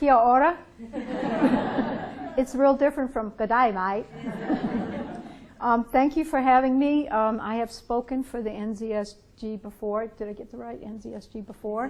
kia ora. It's real different from g'day, mate. Thank you for having me. I have spoken for the NZSG before. Did I get the right NZSG before?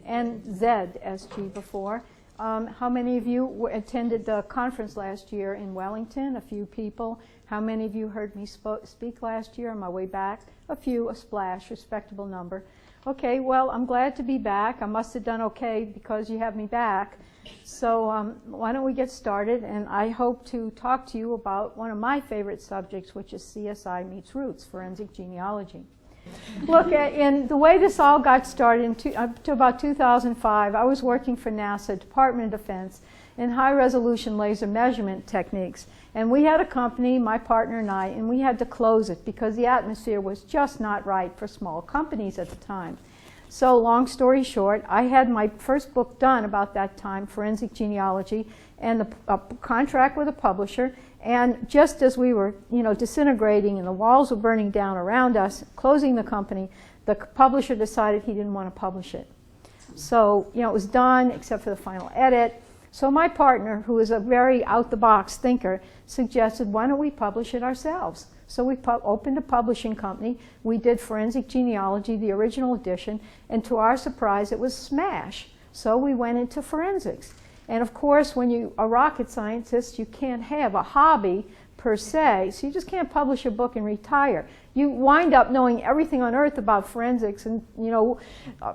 And ZSG before. How many of you attended the conference last year in Wellington? A few people. How many of you heard me speak last year on my way back? A few, a splash, respectable number. Okay, well, I'm glad to be back. I must have done okay because you have me back. So why don't we get started? And I hope to talk to you about one of my favorite subjects, which is CSI meets roots, forensic genealogy. Look, in the way this all got started, up to about 2005, I was working for NASA, Department of Defense, in high-resolution laser measurement techniques. And we had a company, my partner and I, and we had to close it because the atmosphere was just not right for small companies at the time. So long story short, I had my first book done about that time, Forensic Genealogy, and a contract with a publisher. And just as we were, disintegrating and the walls were burning down around us, closing the company, the publisher decided he didn't want to publish it. So, it was done except for the final edit. So my partner, who is a very out-the-box thinker, suggested, why don't we publish it ourselves? So we opened a publishing company. We did Forensic Genealogy, the original edition, and to our surprise, it was smash. So we went into forensics. And of course, when you're a rocket scientist, you can't have a hobby per se, so you just can't publish a book and retire. You wind up knowing everything on earth about forensics and,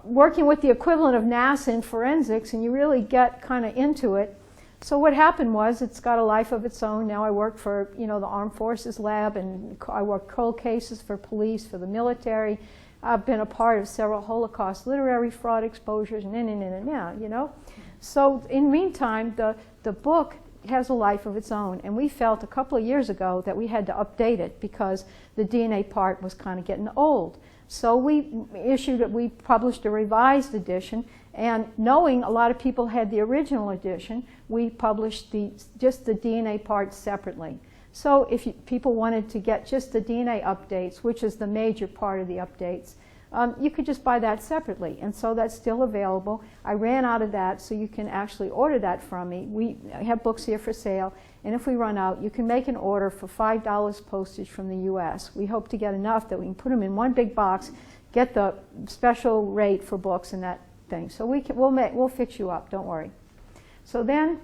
working with the equivalent of NASA in forensics, and you really get kind of into it. So what happened was it's got a life of its own. Now I work for, the Armed Forces Lab, and I work cold cases for police, for the military. I've been a part of several Holocaust literary fraud exposures, So in the meantime, the book has a life of its own, and we felt a couple of years ago that we had to update it because the DNA part was kind of getting old. So we published a revised edition, and knowing a lot of people had the original edition, we published just the DNA part separately. So if people wanted to get just the DNA updates, which is the major part of the updates, you could just buy that separately, and so that's still available. I ran out of that, so you can actually order that from me. We have books here for sale, and if we run out, you can make an order for $5 postage from the U.S. We hope to get enough that we can put them in one big box, get the special rate for books and that thing. So we'll fix you up, don't worry. So then,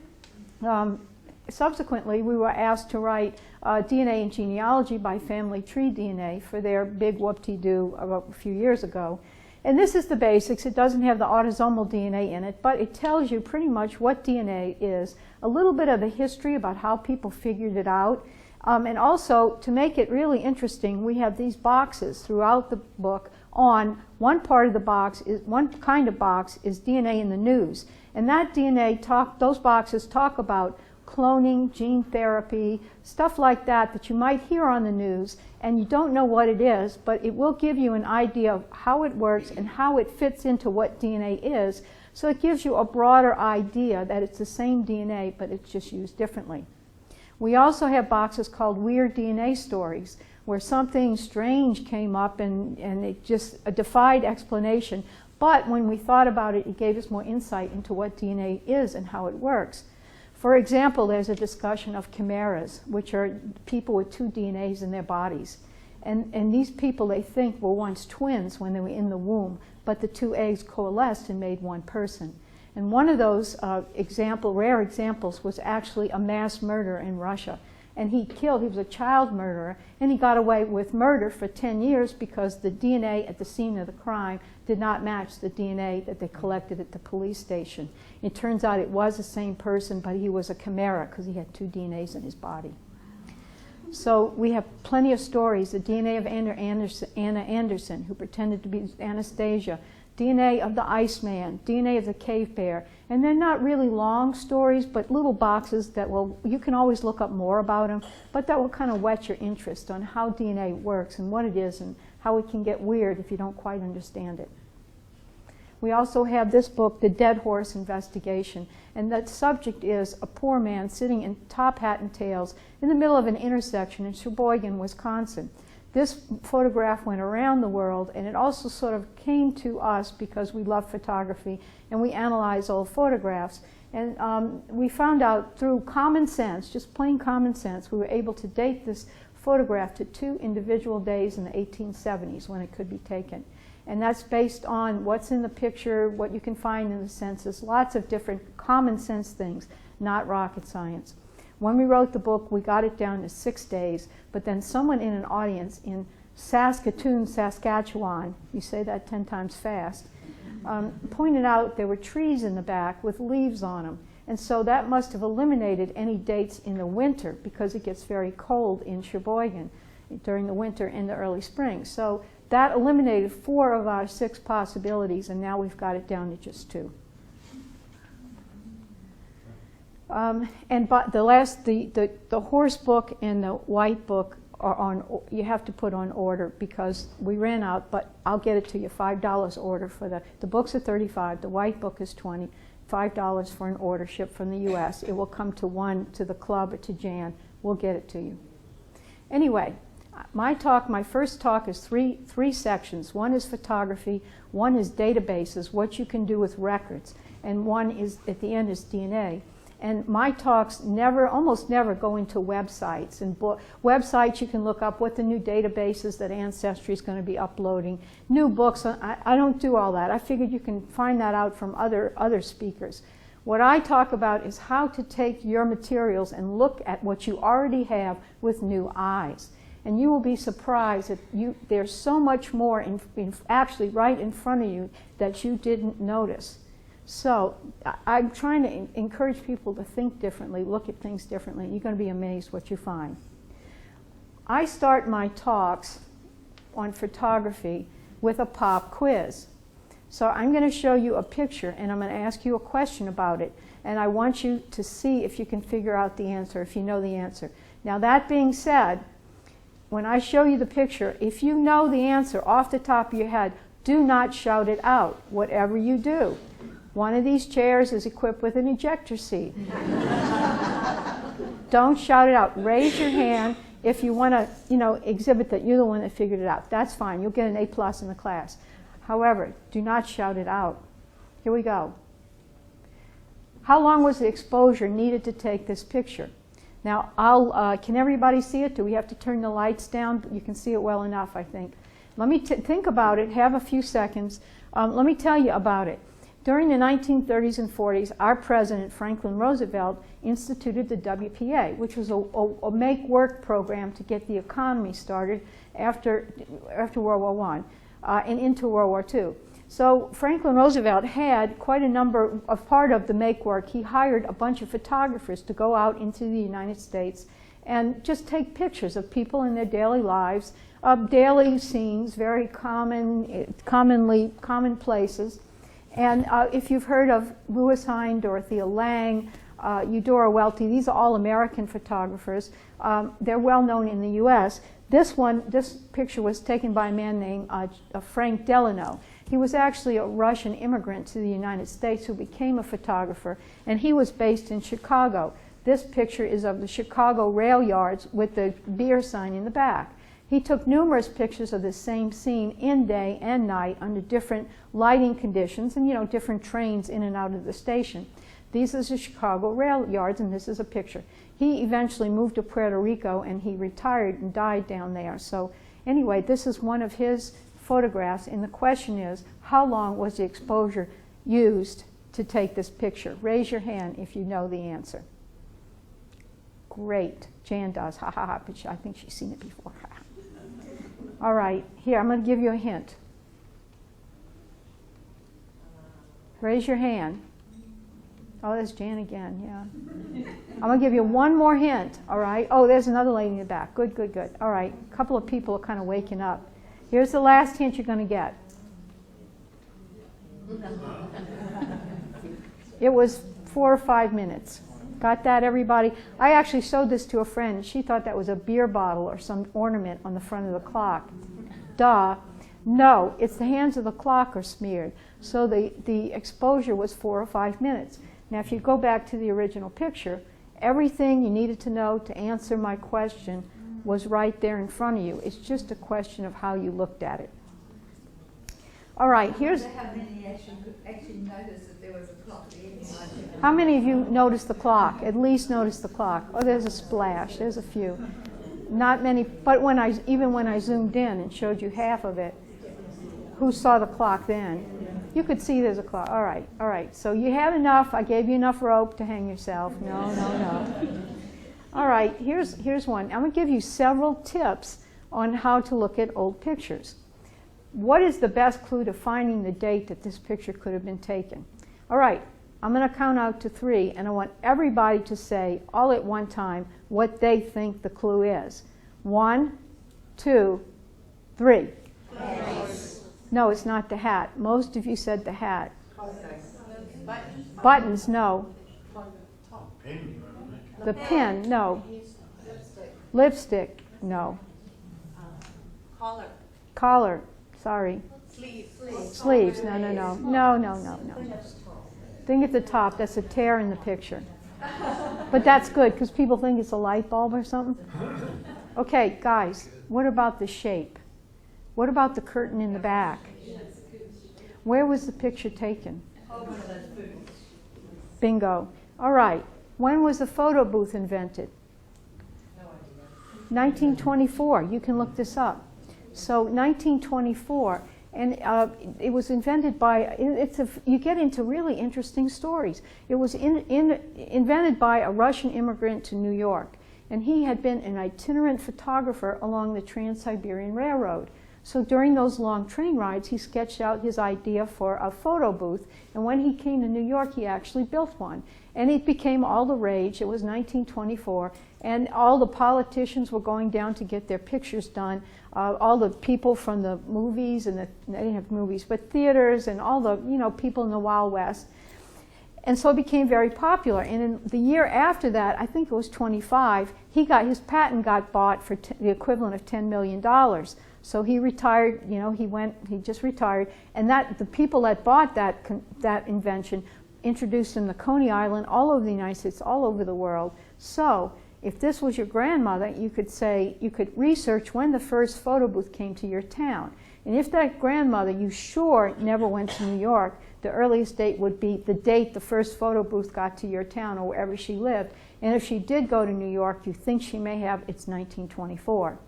subsequently, we were asked to write DNA and Genealogy by Family Tree DNA for their big whoop-de-doo a few years ago. And this is the basics. It doesn't have the autosomal DNA in it, but it tells you pretty much what DNA is, a little bit of the history about how people figured it out. And also, to make it really interesting, we have these boxes throughout the book. On one part of the box one kind of box is DNA in the news. And that those boxes talk about cloning, gene therapy, stuff like that you might hear on the news, and you don't know what it is, but it will give you an idea of how it works and how it fits into what DNA is. So it gives you a broader idea that it's the same DNA, but it's just used differently. We also have boxes called Weird DNA Stories, where something strange came up and it just defied explanation. But when we thought about it, it gave us more insight into what DNA is and how it works. For example, there's a discussion of chimeras, which are people with two DNAs in their bodies. And these people, they think, were once twins when they were in the womb, but the two eggs coalesced and made one person. And one of those rare examples was actually a mass murder in Russia. And he was a child murderer, and he got away with murder for 10 years because the DNA at the scene of the crime did not match the DNA that they collected at the police station. It turns out it was the same person, but he was a chimera because he had two DNAs in his body. So we have plenty of stories. The DNA of Anna Anderson, who pretended to be Anastasia, DNA of the Iceman, DNA of the cave bear. And they're not really long stories, but little boxes that you can always look up more about them, but that will kind of whet your interest on how DNA works and what it is and how it can get weird if you don't quite understand it. We also have this book, The Dead Horse Investigation, and that subject is a poor man sitting in top hat and tails in the middle of an intersection in Sheboygan, Wisconsin. This photograph went around the world, and it also sort of came to us because we love photography and we analyze old photographs. And we found out through common sense, just plain common sense, we were able to date this photograph to 2 individual days in the 1870s when it could be taken. And that's based on what's in the picture, what you can find in the census, lots of different common sense things, not rocket science. When we wrote the book, we got it down to 6 days, but then someone in an audience in Saskatoon, Saskatchewan, you say that 10 times fast, pointed out there were trees in the back with leaves on them. And so that must have eliminated any dates in the winter because it gets very cold in Sheboygan during the winter and the early spring. So that eliminated 4 of our 6 possibilities, and now we've got it down to just 2. But the horse book and the white book are on, you have to put on order because we ran out, but I'll get it to you, $5 order for the books are $35, the white book is $20, $5 for an order shipped from the US. It will come to to the club or to Jan. We'll get it to you. Anyway, my first talk is three sections. One is photography, one is databases, what you can do with records, and one is, at the end, is DNA. And my talks almost never go into websites. And websites, you can look up what the new databases that Ancestry is going to be uploading. New books, I don't do all that. I figured you can find that out from other speakers. What I talk about is how to take your materials and look at what you already have with new eyes. And you will be surprised that there's so much more actually right in front of you that you didn't notice. So I'm trying to encourage people to think differently, look at things differently. You're going to be amazed what you find. I start my talks on photography with a pop quiz. So I'm going to show you a picture and I'm going to ask you a question about it. And I want you to see if you can figure out the answer, if you know the answer. Now that being said, when I show you the picture, if you know the answer off the top of your head, do not shout it out, whatever you do. One of these chairs is equipped with an ejector seat. Don't shout it out. Raise your hand if you want to, exhibit that you're the one that figured it out. That's fine. You'll get an A+ in the class. However, do not shout it out. Here we go. How long was the exposure needed to take this picture? Now, can everybody see it? Do we have to turn the lights down? You can see it well enough, I think. Let me think about it. Have a few seconds. Let me tell you about it. During the 1930s and 40s, our president, Franklin Roosevelt, instituted the WPA, which was a make-work program to get the economy started after World War I and into World War II. So Franklin Roosevelt had quite a number of part of the make-work. He hired a bunch of photographers to go out into the United States and just take pictures of people in their daily lives, of daily scenes, very common places. And if you've heard of Lewis Hine, Dorothea Lange, Eudora Welty, these are all American photographers. They're well known in the U.S. This picture was taken by a man named Frank Delano. He was actually a Russian immigrant to the United States who became a photographer, and he was based in Chicago. This picture is of the Chicago rail yards with the beer sign in the back. He took numerous pictures of the same scene in day and night under different lighting conditions and, different trains in and out of the station. These are the Chicago rail yards, and this is a picture. He eventually moved to Puerto Rico, and he retired and died down there. So anyway, this is one of his photographs, and the question is, how long was the exposure used to take this picture? Raise your hand if you know the answer. Great. Jan does. Ha ha ha. But I think she's seen it before. All right, here, I'm going to give you a hint. Raise your hand. Oh, there's Jan again, yeah. I'm going to give you one more hint, all right? Oh, there's another lady in the back. Good, good, good. All right, a couple of people are kind of waking up. Here's the last hint you're going to get. It was 4 or 5 minutes. Got that, everybody? I actually showed this to a friend. She thought that was a beer bottle or some ornament on the front of the clock. Duh. No, it's the hands of the clock are smeared. So the exposure was 4 or 5 minutes. Now, if you go back to the original picture, everything you needed to know to answer my question was right there in front of you. It's just a question of how you looked at it. All right, here's... How many actually noticed that there was a clock there? How many of you noticed the clock? At least noticed the clock. Oh, there's a splash. There's a few. Not many, but even when I zoomed in and showed you half of it, who saw the clock then? You could see there's a clock. All right. So you had enough. I gave you enough rope to hang yourself. No. All right, here's one. I'm going to give you several tips on how to look at old pictures. What is the best clue to finding the date that this picture could have been taken? All right, I'm going to count out to 3, and I want everybody to say all at one time what they think the clue is. 1, 2, 3. Yes. No, it's not the hat. Most of you said the hat. Buttons, no. The pin, no. Lipstick, no. Collar, sorry. Sleeves, no. Think at the top, that's a tear in the picture. But that's good, because people think it's a light bulb or something. Okay, guys, what about the shape? What about the curtain in the back? Where was the picture taken? Bingo. All right. When was the photo booth invented? 1924. You can look this up. So 1924, and it was invented by, you get into really interesting stories. It was invented by a Russian immigrant to New York, and he had been an itinerant photographer along the Trans-Siberian Railroad. So during those long train rides, he sketched out his idea for a photo booth, and when he came to New York, he actually built one. And it became all the rage. It was 1924, and all the politicians were going down to get their pictures done. All the people from the movies, and they didn't have movies, but theaters, and all the people in the Wild West. And so it became very popular. And in the year after that, I think it was 25, his patent got bought for the equivalent of $10 million. So he retired, he just retired. And the people that bought that invention introduced him to Coney Island, all over the United States, all over the world. So if this was your grandmother, you could research when the first photo booth came to your town. And if that grandmother, you sure never went to New York, the earliest date would be the date the first photo booth got to your town or wherever she lived. And if she did go to New York, you think she may have, it's 1924.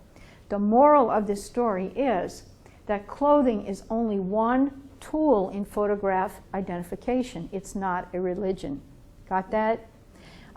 The moral of this story is that clothing is only one tool in photograph identification. It's not a religion. Got that?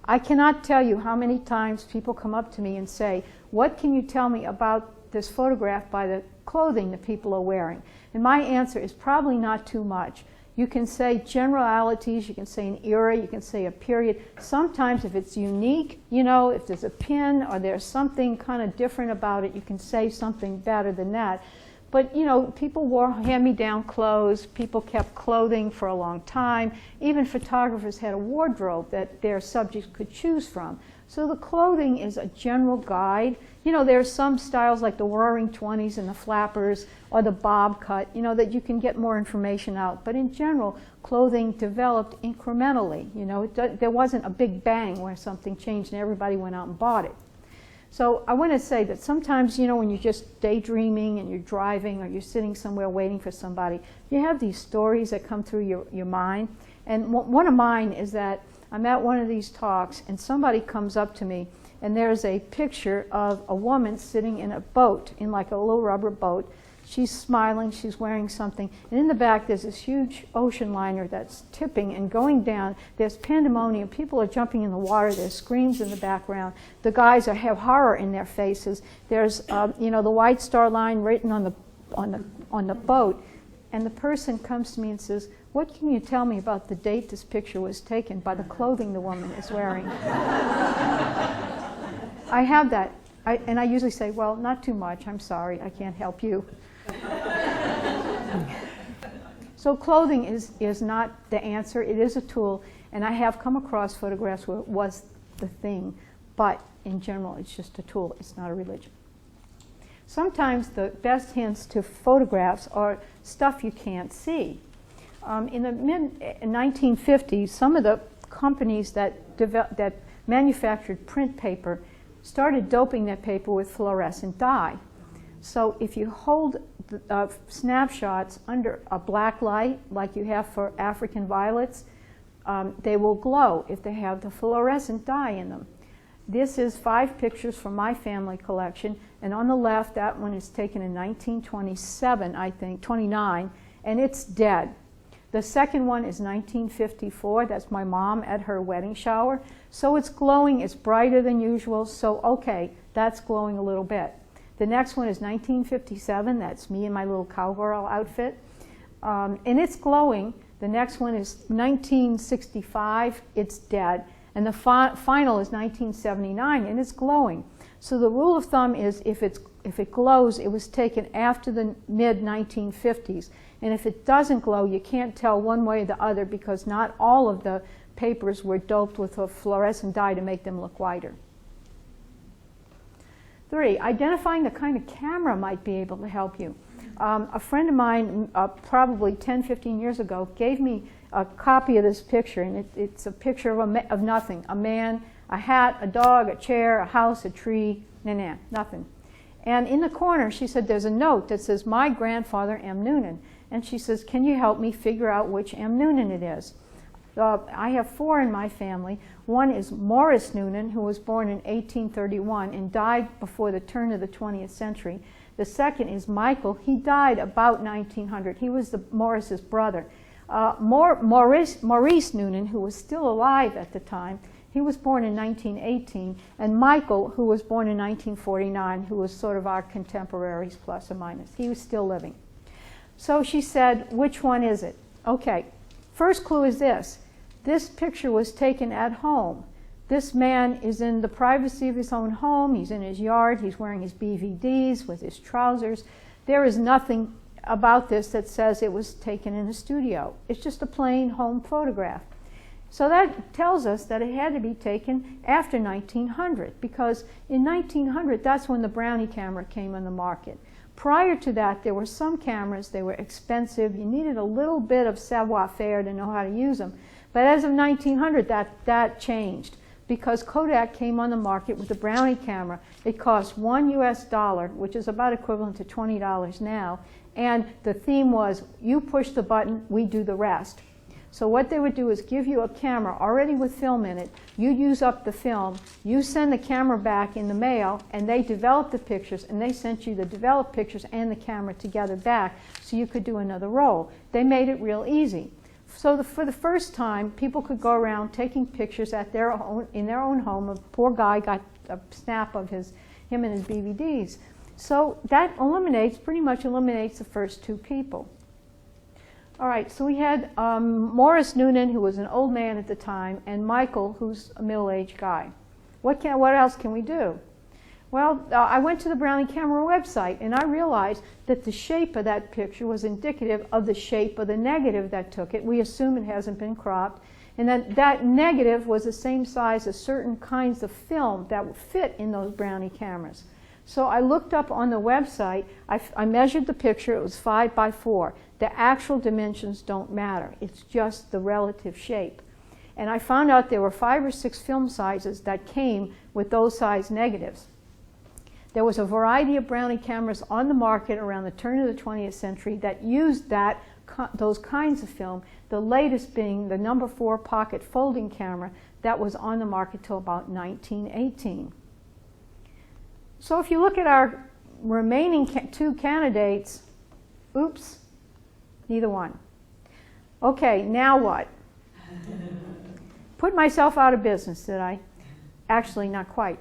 I cannot tell you how many times people come up to me and say, what can you tell me about this photograph by the clothing that people are wearing? And my answer is probably not too much. You can say generalities, you can say an era, you can say a period. Sometimes if it's unique, if there's a pin or there's something kind of different about it, you can say something better than that. But, people wore hand-me-down clothes. People kept clothing for a long time. Even photographers had a wardrobe that their subjects could choose from. So the clothing is a general guide. There are some styles like the Roaring Twenties and the flappers or the bob cut, that you can get more information out. But in general, clothing developed incrementally. There wasn't a big bang where something changed and everybody went out and bought it. So I want to say that sometimes, when you're just daydreaming and you're driving or you're sitting somewhere waiting for somebody, you have these stories that come through your mind. And one of mine is that I'm at one of these talks and somebody comes up to me and there's a picture of a woman sitting in a boat, in like a little rubber boat. She's smiling, she's wearing something, and in the back there's this huge ocean liner that's tipping and going down. There's pandemonium, people are jumping in the water, there's screams in the background. The guys have horror in their faces. There's the White Star Line written on the boat, and the person comes to me and says, what can you tell me about the date this picture was taken by the clothing the woman is wearing? I have that, and I usually say, well, not too much, I'm sorry, I can't help you. So clothing is not the answer, it is a tool, and I have come across photographs where it was the thing, but in general it's just a tool, it's not a religion. Sometimes the best hints to photographs are stuff you can't see. In the mid-1950s, some of the companies that manufactured print paper started doping that paper with fluorescent dye. So if you hold the, snapshots under a black light, like you have for African violets, they will glow if they have the fluorescent dye in them. This is 5 pictures from my family collection, and on the left, that one is taken in 1927, I think, 29, and it's dead. The second one is 1954, that's my mom at her wedding shower. So it's glowing, it's brighter than usual, so okay, that's glowing a little bit. The next one is 1957, that's me in my little cowgirl outfit, and it's glowing. The next one is 1965, it's dead. And the final is 1979, and it's glowing. So the rule of thumb is if it glows, it was taken after the mid-1950s. And if it doesn't glow, you can't tell one way or the other because not all of the papers were doped with a fluorescent dye to make them look whiter. 3, identifying the kind of camera might be able to help you. A friend of mine, probably 10, 15 years ago, gave me a copy of this picture, and it's a picture of nothing. A man, a hat, a dog, a chair, a house, a tree, nothing. And in the corner, she said, there's a note that says, my grandfather, M. Noonan. And she says, can you help me figure out which M. Noonan it is? I have 4 in my family. One is Morris Noonan, who was born in 1831 and died before the turn of the 20th century. The second is Michael. He died about 1900. He was Morris's brother. Maurice Noonan, who was still alive at the time, he was born in 1918, and Michael, who was born in 1949, who was sort of our contemporaries, plus or minus. He was still living. So she said, which one is it? Okay, first clue is this. This picture was taken at home. This man is in the privacy of his own home. He's in his yard. He's wearing his BVDs with his trousers. There is nothing about this that says it was taken in a studio. It's just a plain home photograph. So that tells us that it had to be taken after 1900, because in 1900, that's when the Brownie camera came on the market. Prior to that, there were some cameras, they were expensive. You needed a little bit of savoir-faire to know how to use them. But as of 1900, that changed, because Kodak came on the market with the Brownie camera. It cost $1 US, which is about equivalent to $20 now. And the theme was, you push the button, we do the rest. So what they would do is give you a camera already with film in it. You use up the film. You send the camera back in the mail, and they developed the pictures, and they sent you the developed pictures and the camera together back so you could do another roll. They made it real easy. So for the first time, people could go around taking pictures in their own home. A poor guy got a snap of him and his BVDs. So that pretty much eliminates the first 2 people. All right, so we had Morris Noonan, who was an old man at the time, and Michael, who's a middle-aged guy. What else can we do? Well, I went to the Brownie camera website, and I realized that the shape of that picture was indicative of the shape of the negative that took it. We assume it hasn't been cropped, and that negative was the same size as certain kinds of film that would fit in those Brownie cameras. So I looked up on the website, I measured the picture, it was 5 by 4. The actual dimensions don't matter, it's just the relative shape. And I found out there were 5 or 6 film sizes that came with those size negatives. There was a variety of Brownie cameras on the market around the turn of the 20th century that used those kinds of film, the latest being the No. 4 pocket folding camera that was on the market till about 1918. So if you look at our remaining 2 candidates, oops, neither one. Okay, now what? Put myself out of business, did I? Actually, not quite.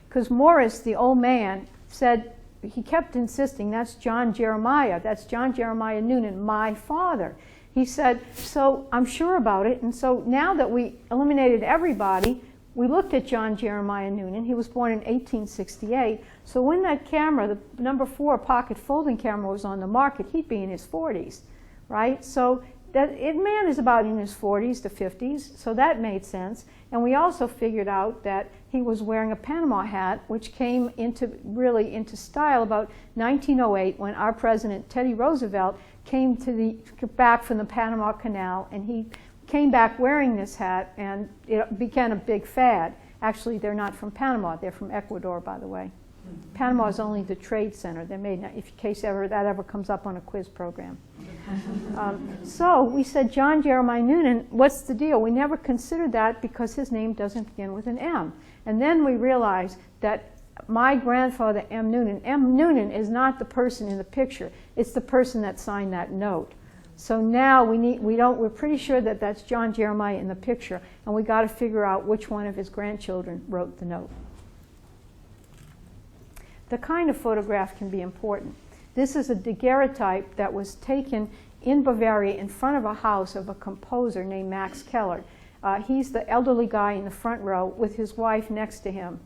Because Morris, the old man, said, he kept insisting, that's John Jeremiah Noonan, my father. He said, so I'm sure about it, and so now that we eliminated everybody, we looked at John Jeremiah Noonan. He was born in 1868. So when that camera, the No. 4 pocket folding camera, was on the market, he'd be in his 40s, right? So man is about in his 40s to 50s, so that made sense. And we also figured out that he was wearing a Panama hat, which came really into style about 1908 when our president, Teddy Roosevelt, came back from the Panama Canal, and he came back wearing this hat, and it became a big fad. Actually, they're not from Panama, they're from Ecuador, by the way. Panama is only the trade center. They made, if in case that ever comes up on a quiz program. So we said, John Jeremiah Noonan, what's the deal? We never considered that because his name doesn't begin with an M. And then we realized that my grandfather, M. Noonan is not the person in the picture. It's the person that signed that note. So now we're pretty sure that that's John Jeremiah in the picture, and we got to figure out which one of his grandchildren wrote the note. The kind of photograph can be important. This is a daguerreotype that was taken in Bavaria in front of a house of a composer named Max Keller. He's the elderly guy in the front row with his wife next to him.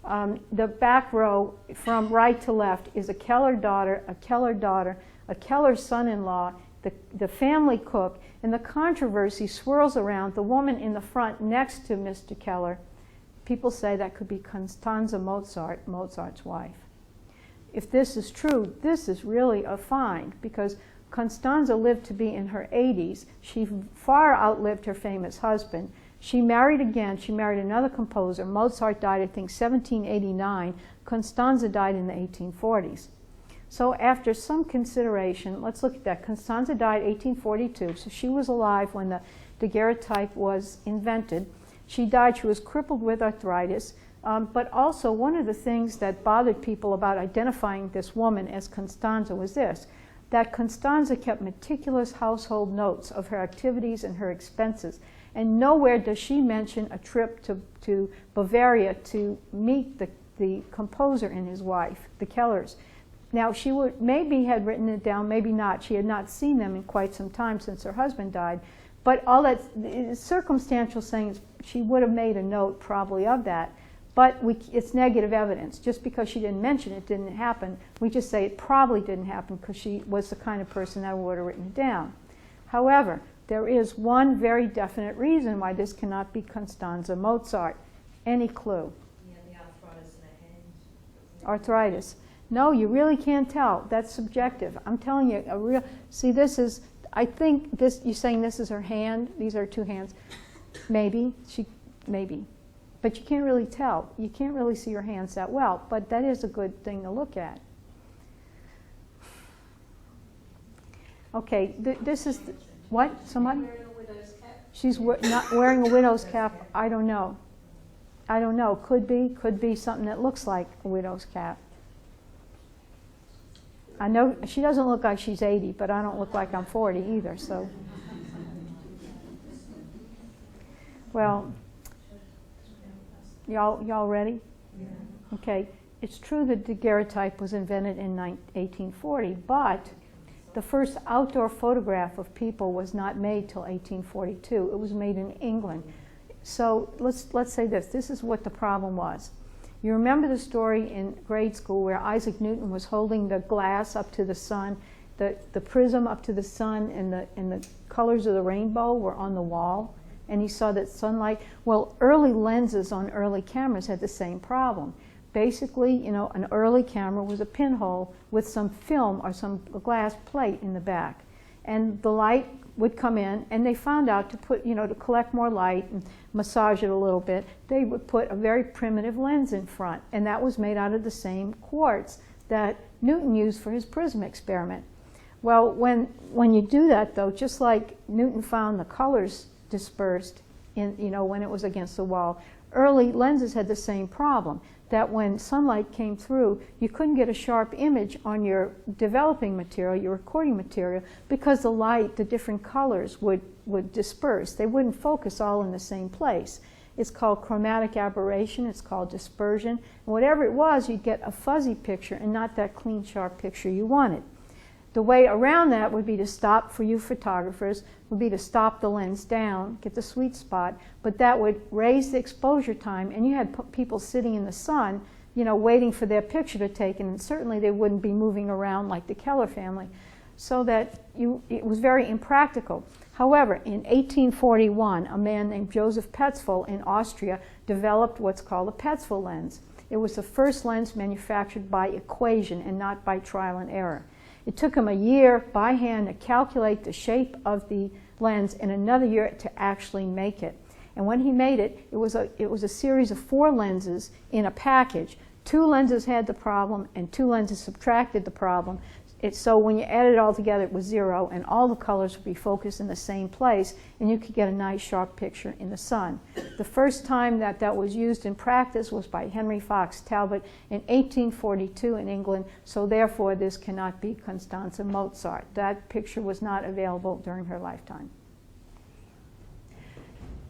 The back row from right to left is a Keller daughter, a Keller son-in-law, the family cook, and the controversy swirls around the woman in the front next to Mr. Keller. People say that could be Constanze Mozart, Mozart's wife. If this is true, this is really a find, because Constanze lived to be in her 80s. She far outlived her famous husband. She married again. She married another composer. Mozart died, I think, 1789. Constanze died in the 1840s. So after some consideration, let's look at that. Constanze died 1842, so she was alive when the daguerreotype was invented. She died, she was crippled with arthritis, but also one of the things that bothered people about identifying this woman as Constanze was this, that Constanze kept meticulous household notes of her activities and her expenses, and nowhere does she mention a trip to Bavaria to meet the composer and his wife, the Kellers. Now, she would maybe had written it down, maybe not. She had not seen them in quite some time since her husband died. But all that circumstantial saying, she would have made a note probably of that. But it's negative evidence. Just because she didn't mention it didn't happen. We just say it probably didn't happen because she was the kind of person that would have written it down. However, there is one very definite reason why this cannot be Constanze Mozart. Any clue? Yeah, the arthritis in her hands. Arthritis. No, you really can't tell. That's subjective. I'm telling you, see, this is, I think this, you're saying this is her hand, these are two hands. Maybe, maybe. But you can't really tell. You can't really see her hands that well, but that is a good thing to look at. Okay, this is, what, somebody? Wearing a widow's cap? She's not wearing a widow's cap, I don't know. I don't know, could be something that looks like a widow's cap. I know she doesn't look like she's 80, but I don't look like I'm 40 either, so. Well, y'all ready? Yeah. Okay, it's true that daguerreotype was invented in 1840, but the first outdoor photograph of people was not made till 1842. It was made in England. So let's say this is what the problem was. You remember the story in grade school where Isaac Newton was holding the glass up to the sun, the prism up to the sun, and the colors of the rainbow were on the wall, and he saw that sunlight. Well, early lenses on early cameras had the same problem. Basically, an early camera was a pinhole with some film or some glass plate in the back, and the light would come in, and they found out to put, to collect more light and massage it a little bit, they would put a very primitive lens in front, and that was made out of the same quartz that Newton used for his prism experiment. Well, when you do that, though, just like Newton found the colors dispersed in, when it was against the wall, early lenses had the same problem, that when sunlight came through, you couldn't get a sharp image on your developing material, your recording material, because the light, the different colors would disperse. They wouldn't focus all in the same place. It's called chromatic aberration, it's called dispersion. And whatever it was, you'd get a fuzzy picture and not that clean, sharp picture you wanted. The way around that would be to stop, for you photographers, would be to stop the lens down, get the sweet spot, but that would raise the exposure time, and you had people sitting in the sun, waiting for their picture to take, and certainly they wouldn't be moving around like the Keller family, so that it was very impractical. However, in 1841, a man named Joseph Petzval in Austria developed what's called a Petzval lens. It was the first lens manufactured by equation and not by trial and error. It took him a year by hand to calculate the shape of the lens and another year to actually make it. And when he made it, it was a series of 4 lenses in a package, 2 lenses had the problem, and 2 lenses subtracted the problem. So when you add it all together, it was 0, and all the colors would be focused in the same place, and you could get a nice sharp picture in the sun. The first time that was used in practice was by Henry Fox Talbot in 1842 in England, so therefore this cannot be Constanze Mozart. That picture was not available during her lifetime.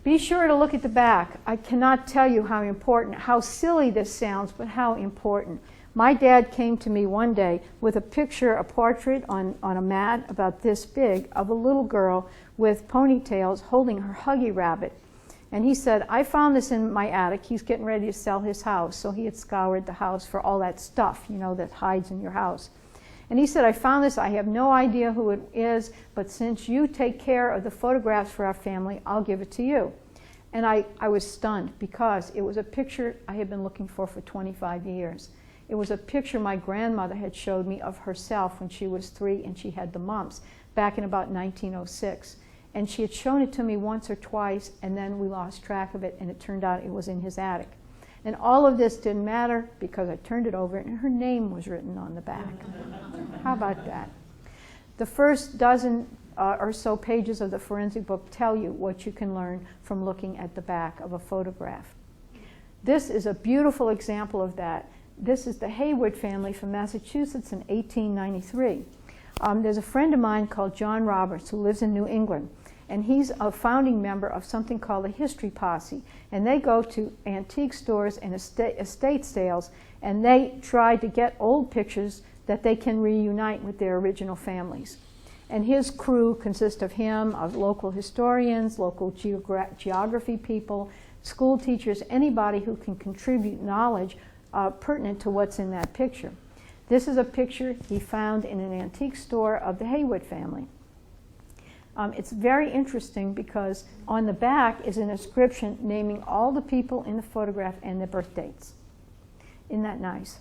Be sure to look at the back. I cannot tell you how important, how silly this sounds, but how important. My dad came to me one day with a picture, a portrait on a mat about this big of a little girl with ponytails holding her Huggy Rabbit. And he said, I found this in my attic. He's getting ready to sell his house, so he had scoured the house for all that stuff, you know, that hides in your house. And he said, I found this. I have no idea who it is, but since you take care of the photographs for our family, I'll give it to you. And I was stunned because it was a picture I had been looking for 25 years. It was a picture my grandmother had showed me of herself when she was 3 and she had the mumps back in about 1906. And she had shown it to me once or twice, and then we lost track of it, and it turned out it was in his attic. And all of this didn't matter because I turned it over and her name was written on the back. How about that? The first dozen or so pages of the forensic book tell you what you can learn from looking at the back of a photograph. This is a beautiful example of that. This is the Haywood family from Massachusetts in 1893. There's a friend of mine called John Roberts who lives in New England, and he's a founding member of something called the History Posse, and they go to antique stores and estate sales, and they try to get old pictures that they can reunite with their original families. And his crew consists of him, of local historians, local geography people, school teachers, anybody who can contribute knowledge pertinent to what's in that picture. This is a picture he found in an antique store of the Haywood family. It's very interesting because on the back is an inscription naming all the people in the photograph and their birth dates. Isn't that nice?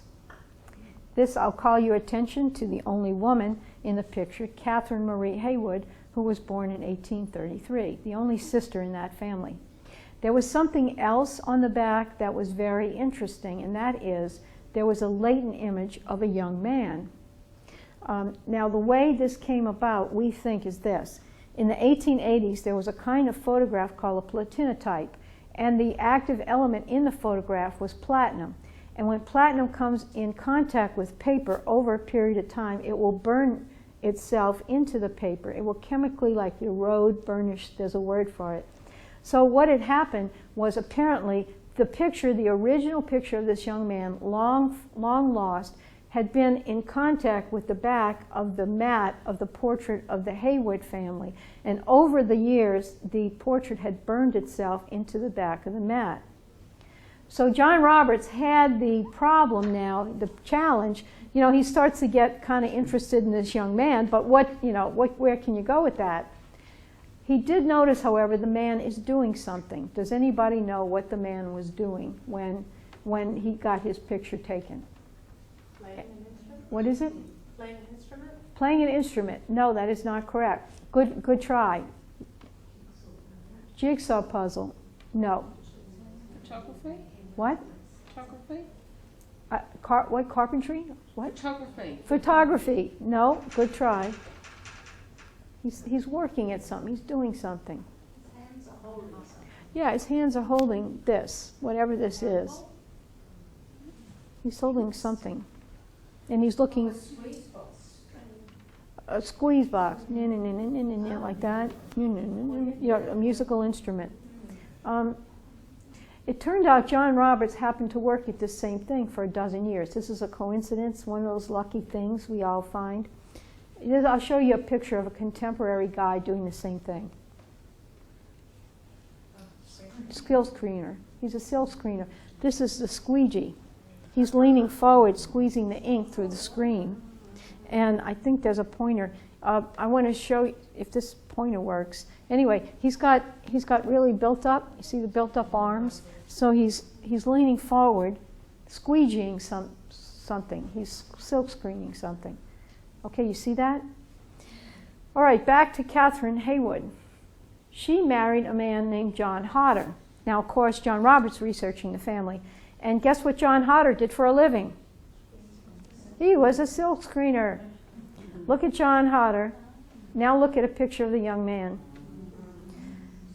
This, I'll call your attention to the only woman in the picture, Catherine Marie Haywood, who was born in 1833, the only sister in that family. There was something else on the back that was very interesting, and that is there was a latent image of a young man. Now, the way this came about, we think, is this. In the 1880s, there was a kind of photograph called a platinotype, and the active element in the photograph was platinum. And when platinum comes in contact with paper over a period of time, it will burn itself into the paper. It will chemically, like erode, burnish, there's a word for it. So what had happened was apparently the picture, the original picture of this young man, long lost, had been in contact with the back of the mat of the portrait of the Haywood family. And over the years, the portrait had burned itself into the back of the mat. So John Roberts had the problem now, the challenge. You know, he starts to get kind of interested in this young man, but where can you go with that? He did notice, however, the man is doing something. Does anybody know what the man was doing when he got his picture taken? Playing an instrument? What is it? Playing an instrument? Playing an instrument. No, that is not correct. Good try. Jigsaw puzzle. No. Photography? What? Photography? What? Carpentry? What? Photography. Photography. No. Good try. He's working at something. He's doing something. His hands are holding something. Yeah, his hands are holding this, whatever this is. He's holding something. And he's looking... A squeeze box. Like that. Yeah, a musical instrument. It turned out John Roberts happened to work at this same thing for a dozen years. This is a coincidence, one of those lucky things we all find. I'll show you a picture of a contemporary guy doing the same thing. Skill screener. He's a silk screener. This is the squeegee. He's leaning forward, squeezing the ink through the screen. And I think there's a pointer. I want to show you if this pointer works. Anyway, he's got really built up. You see the built up arms? So he's leaning forward, squeegeeing something. He's silk screening something. Okay, you see that? All right, back to Catherine Haywood. She married a man named John Hodder. Now, of course, John Roberts researching the family, And guess what John Hodder did for a living? He was a silk screener. Look at John Hodder. Now look at a picture of the young man.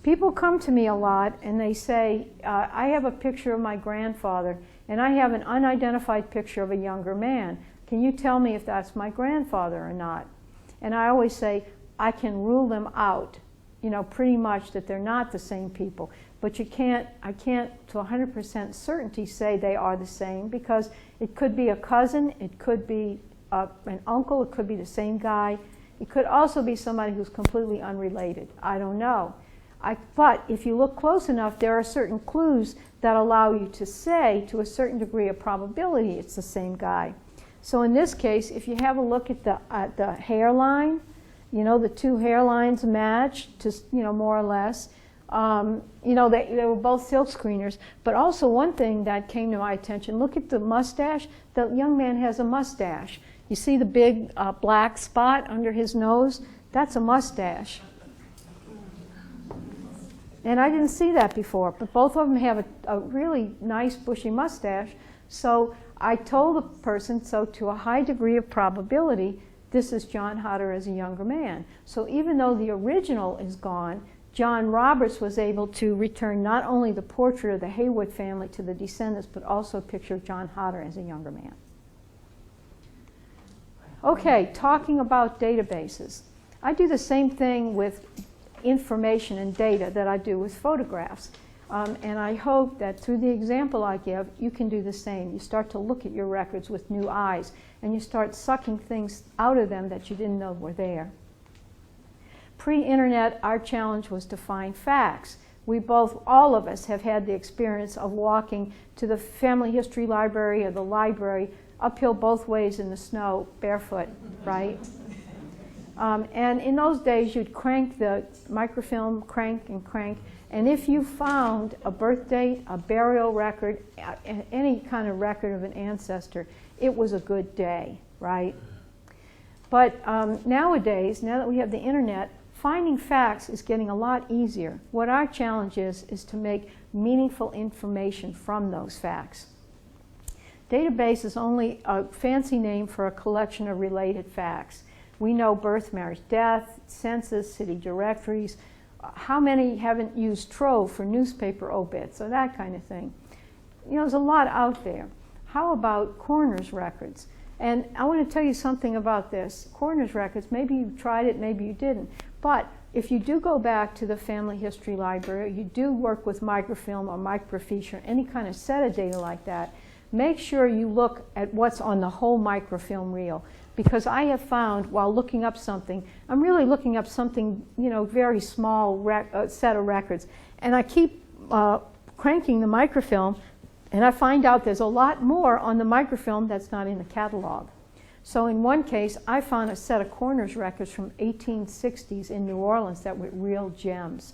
People come to me a lot and they say, I have a picture of my grandfather and I have an unidentified picture of a younger man. Can you tell me if that's my grandfather or not? And I always say, I can rule them out, you know, pretty much that they're not the same people. But I can't to 100% certainty say they are the same, because it could be a cousin, it could be an uncle, it could be the same guy. It could also be somebody who's completely unrelated. I don't know. But if you look close enough, there are certain clues that allow you to say, to a certain degree of probability, it's the same guy. So in this case, if you have a look at the hairline, you know, the two hairlines match, just, you know, more or less. You know, they were both silk screeners. But also one thing that came to my attention, look at the mustache. The young man has a mustache. You see the big black spot under his nose? That's a mustache. And I didn't see that before, but both of them have a really nice bushy mustache. So I told the person, so to a high degree of probability, this is John Hodder as a younger man. So even though the original is gone, John Roberts was able to return not only the portrait of the Haywood family to the descendants, but also a picture of John Hodder as a younger man. Okay, talking about databases. I do the same thing with information and data that I do with photographs. And I hope that through the example I give, you can do the same. You start to look at your records with new eyes, and you start sucking things out of them that you didn't know were there. Pre-internet, our challenge was to find facts. All of us have had the experience of walking to the family history library or the library uphill both ways in the snow, barefoot, right? And in those days, you'd crank the microfilm, crank, and if you found a birth date, a burial record, any kind of record of an ancestor, it was a good day, right? But nowadays, now that we have the internet, finding facts is getting a lot easier. What our challenge is to make meaningful information from those facts. Database is only a fancy name for a collection of related facts. We know birth, marriage, death, census, city directories. How many haven't used Trove for newspaper obits or that kind of thing? You know, there's a lot out there. How about coroner's records? And I want to tell you something about this. Coroner's records, maybe you tried it, maybe you didn't. But if you do go back to the family history library, you do work with microfilm or microfiche or any kind of set of data like that, make sure you look at what's on the whole microfilm reel. Because I have found, while looking up something, I'm really looking up something, you know, very small set of records. And I keep cranking the microfilm, and I find out there's a lot more on the microfilm that's not in the catalog. So in one case, I found a set of coroner's records from 1860s in New Orleans that were real gems.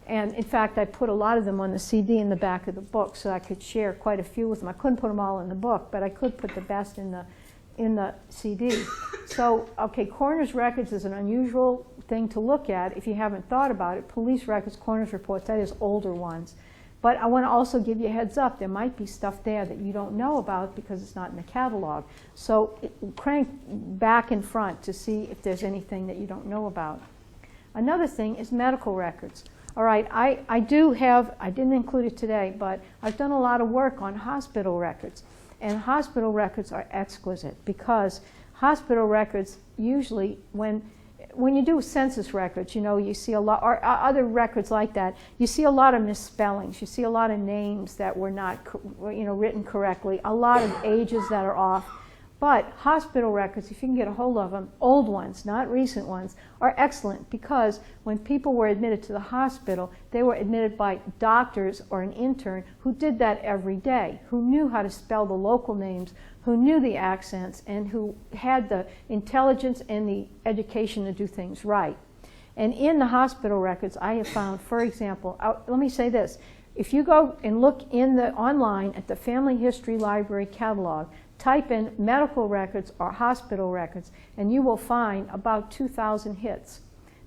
And in fact, I put a lot of them on the CD in the back of the book so I could share quite a few with them. I couldn't put them all in the book, but I could put the best in the CD. So, okay, coroner's records is an unusual thing to look at if you haven't thought about it. Police records, coroner's reports, that is older ones. But I want to also give you a heads up. There might be stuff there that you don't know about because it's not in the catalog. So crank back and front to see if there's anything that you don't know about. Another thing is medical records. All right, I didn't include it today, but I've done a lot of work on hospital records. And hospital records are exquisite because hospital records usually, when you do census records, you know, you see a lot, or other records like that, you see a lot of misspellings. You see a lot of names that were not, you know, written correctly, a lot of ages that are off. But hospital records, if you can get a hold of them, old ones, not recent ones, are excellent because when people were admitted to the hospital, they were admitted by doctors or an intern who did that every day, who knew how to spell the local names, who knew the accents, and who had the intelligence and the education to do things right. And in the hospital records, I have found, for example, let me say this. If you go and look online at the Family History Library catalog, type in medical records or hospital records, and you will find about 2,000 hits.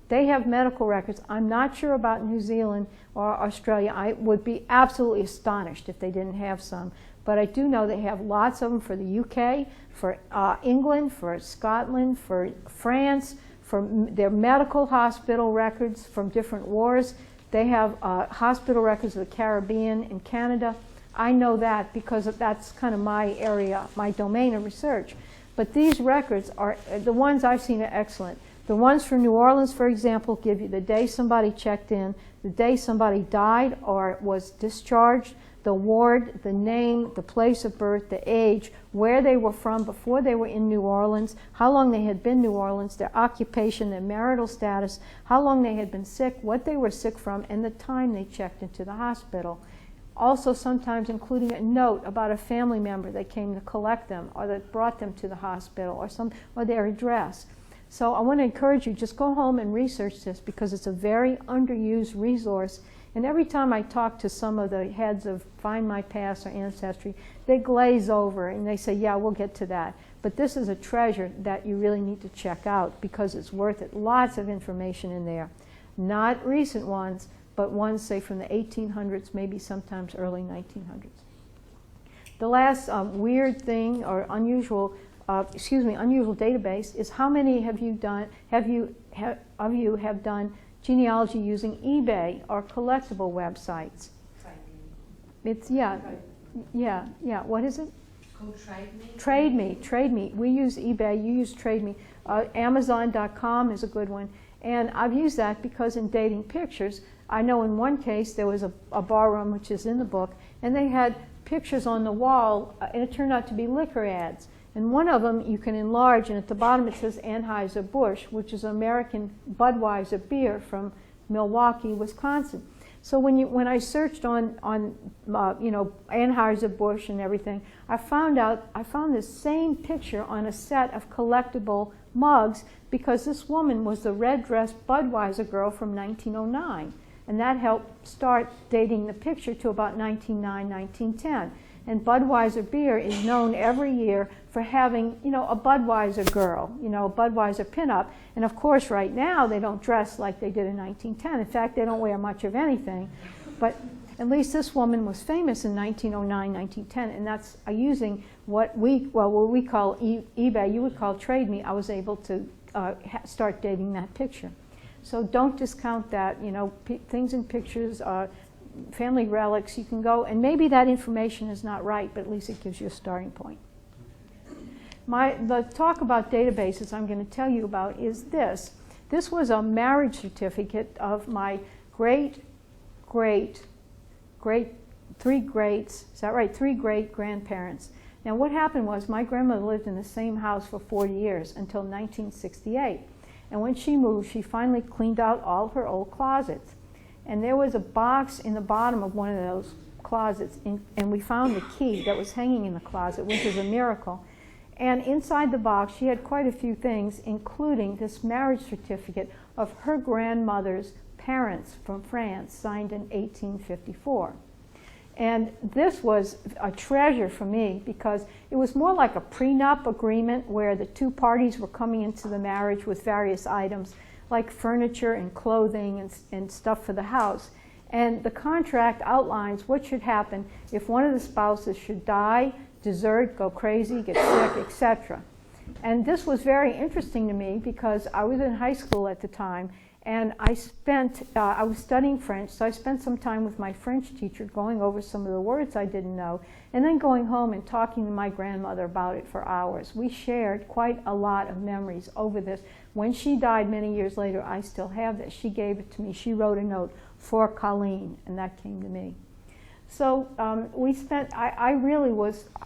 They have medical records. I'm not sure about New Zealand or Australia. I would be absolutely astonished if they didn't have some. but I do know they have lots of them for the UK, for England, for Scotland, for France, for their medical hospital records from different wars. They have hospital records of the Caribbean and Canada. I know that because that's kind of my area, my domain of research. But these records are, the ones I've seen are excellent. The ones for New Orleans, for example, give you the day somebody checked in, the day somebody died or was discharged, the ward, the name, the place of birth, the age, where they were from before they were in New Orleans, how long they had been in New Orleans, their occupation, their marital status, how long they had been sick, what they were sick from, and the time they checked into the hospital. Also sometimes including a note about a family member that came to collect them or that brought them to the hospital or their address. So I want to encourage you, just go home and research this because it's a very underused resource. And every time I talk to some of the heads of Find My Past or Ancestry, they glaze over and they say, yeah, we'll get to that. But this is a treasure that you really need to check out because it's worth it. Lots of information in there. Not recent ones, but ones, say, from the 1800s, maybe sometimes early 1900s. The last weird thing or unusual database is how many have you done, have done genealogy using eBay or collectible websites? It's, yeah. What is it? Called Trade Me. Trade Me. We use eBay, you use Trade Me. Amazon.com is a good one. And I've used that because in dating pictures, I know in one case there was a barroom, which is in the book, and they had pictures on the wall, and it turned out to be liquor ads. And one of them you can enlarge, and at the bottom it says Anheuser-Busch, which is American Budweiser beer from Milwaukee, Wisconsin. So when I searched on Anheuser-Busch and everything, I found this same picture on a set of collectible mugs because this woman was the red-dressed Budweiser girl from 1909. And that helped start dating the picture to about 1909, 1910. And Budweiser beer is known every year for having, a Budweiser girl, a Budweiser pinup. And of course, right now, they don't dress like they did in 1910. In fact, they don't wear much of anything. But at least this woman was famous in 1909, 1910. And that's using what we call eBay, you would call Trade Me. I was able to start dating that picture. So don't discount that, things in pictures, family relics, you can go, and maybe that information is not right, but at least it gives you a starting point. The talk about databases I'm going to tell you about is this. This was a marriage certificate of my three great grandparents. Now what happened was my grandmother lived in the same house for 40 years until 1968. And when she moved, she finally cleaned out all her old closets. And there was a box in the bottom of one of those closets, and we found the key that was hanging in the closet, which is a miracle. And inside the box, she had quite a few things, including this marriage certificate of her grandmother's parents from France, signed in 1854. And this was a treasure for me because it was more like a prenup agreement where the two parties were coming into the marriage with various items like furniture and clothing and stuff for the house. And the contract outlines what should happen if one of the spouses should die, desert, go crazy, get sick, etc. And this was very interesting to me because I was in high school at the time, and I was studying French, so I spent some time with my French teacher going over some of the words I didn't know, and then going home and talking to my grandmother about it for hours. We shared quite a lot of memories over this. When she died many years later, I still have this. She gave it to me. She wrote a note for Colleen, and that came to me. So I really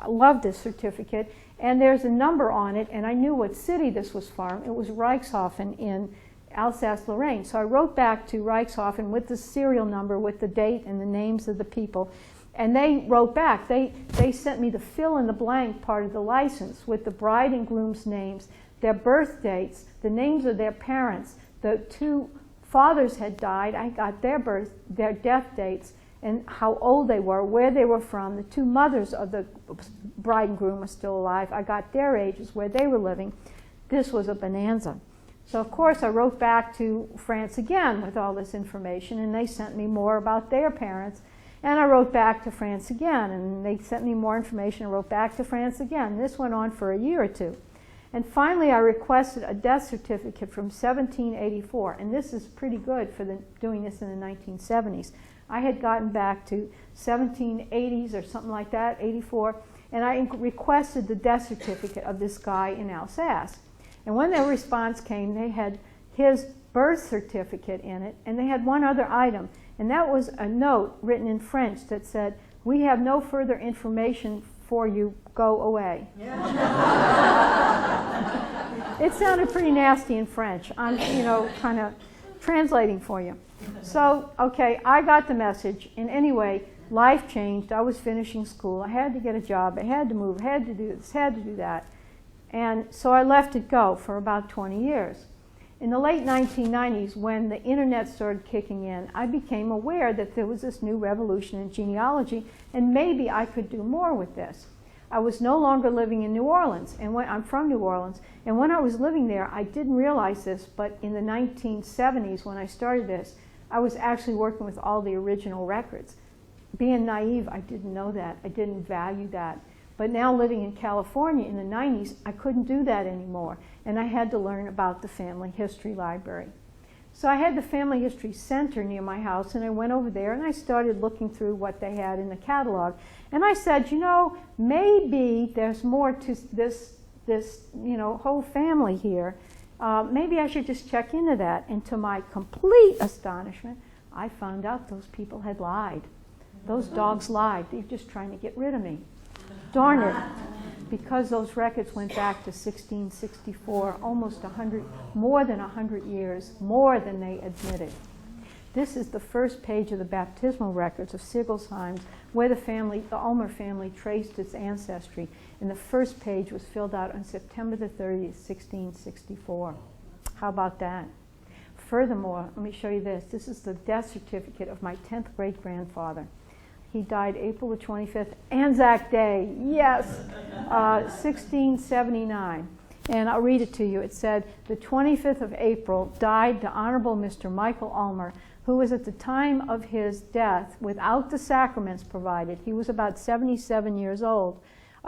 loved this certificate, and there's a number on it, and I knew what city this was from. It was Reichshofen in Alsace-Lorraine. So I wrote back to Reichshofen with the serial number, with the date and the names of the people. And they wrote back. They sent me the fill-in-the-blank part of the license with the bride and groom's names, their birth dates, the names of their parents. The two fathers had died. I got their death dates, and how old they were, where they were from. The two mothers of the bride and groom were still alive. I got their ages, where they were living. This was a bonanza. So of course I wrote back to France again with all this information, and they sent me more about their parents. And I wrote back to France again, and they sent me more information. I wrote back to France again. This went on for a year or two. And finally, I requested a death certificate from 1784, and this is pretty good for doing this in the 1970s. I had gotten back to 1780s or something like that, 84, and I requested the death certificate of this guy in Alsace. And when their response came, they had his birth certificate in it, and they had one other item, and that was a note written in French that said, "We have no further information for you, go away." It sounded pretty nasty in French. I'm, kind of translating for you. So, okay, I got the message, and anyway, life changed. I was finishing school. I had to get a job. I had to move. I had to do this, had to do that. And so I left it go for about 20 years. In the late 1990s, when the internet started kicking in, I became aware that there was this new revolution in genealogy, and maybe I could do more with this. I was no longer living in New Orleans, and I'm from New Orleans, and when I was living there, I didn't realize this, but in the 1970s, when I started this, I was actually working with all the original records. Being naive, I didn't know that. I didn't value that. But now living in California in the 90s, I couldn't do that anymore, and I had to learn about the Family History Library. So I had the Family History Center near my house, and I went over there and I started looking through what they had in the catalog. And I said, maybe there's more to this whole family here. Maybe I should just check into that. And to my complete astonishment, I found out those people had lied. Those dogs lied. They're just trying to get rid of me. Darn it. Because those records went back to 1664, almost more than 100 years, more than they admitted. This is the first page of the Baptismal Records of Sigelsheim, where the Alma family traced its ancestry. And the first page was filled out on September the 30th, 1664. How about that? Furthermore, let me show you this. This is the death certificate of my 10th great-grandfather. He died April the 25th, Anzac Day, yes, 1679. And I'll read it to you. It said, the 25th of April died the Honorable Mr. Michael Alma, who was at the time of his death without the sacraments provided. He was about 77 years old.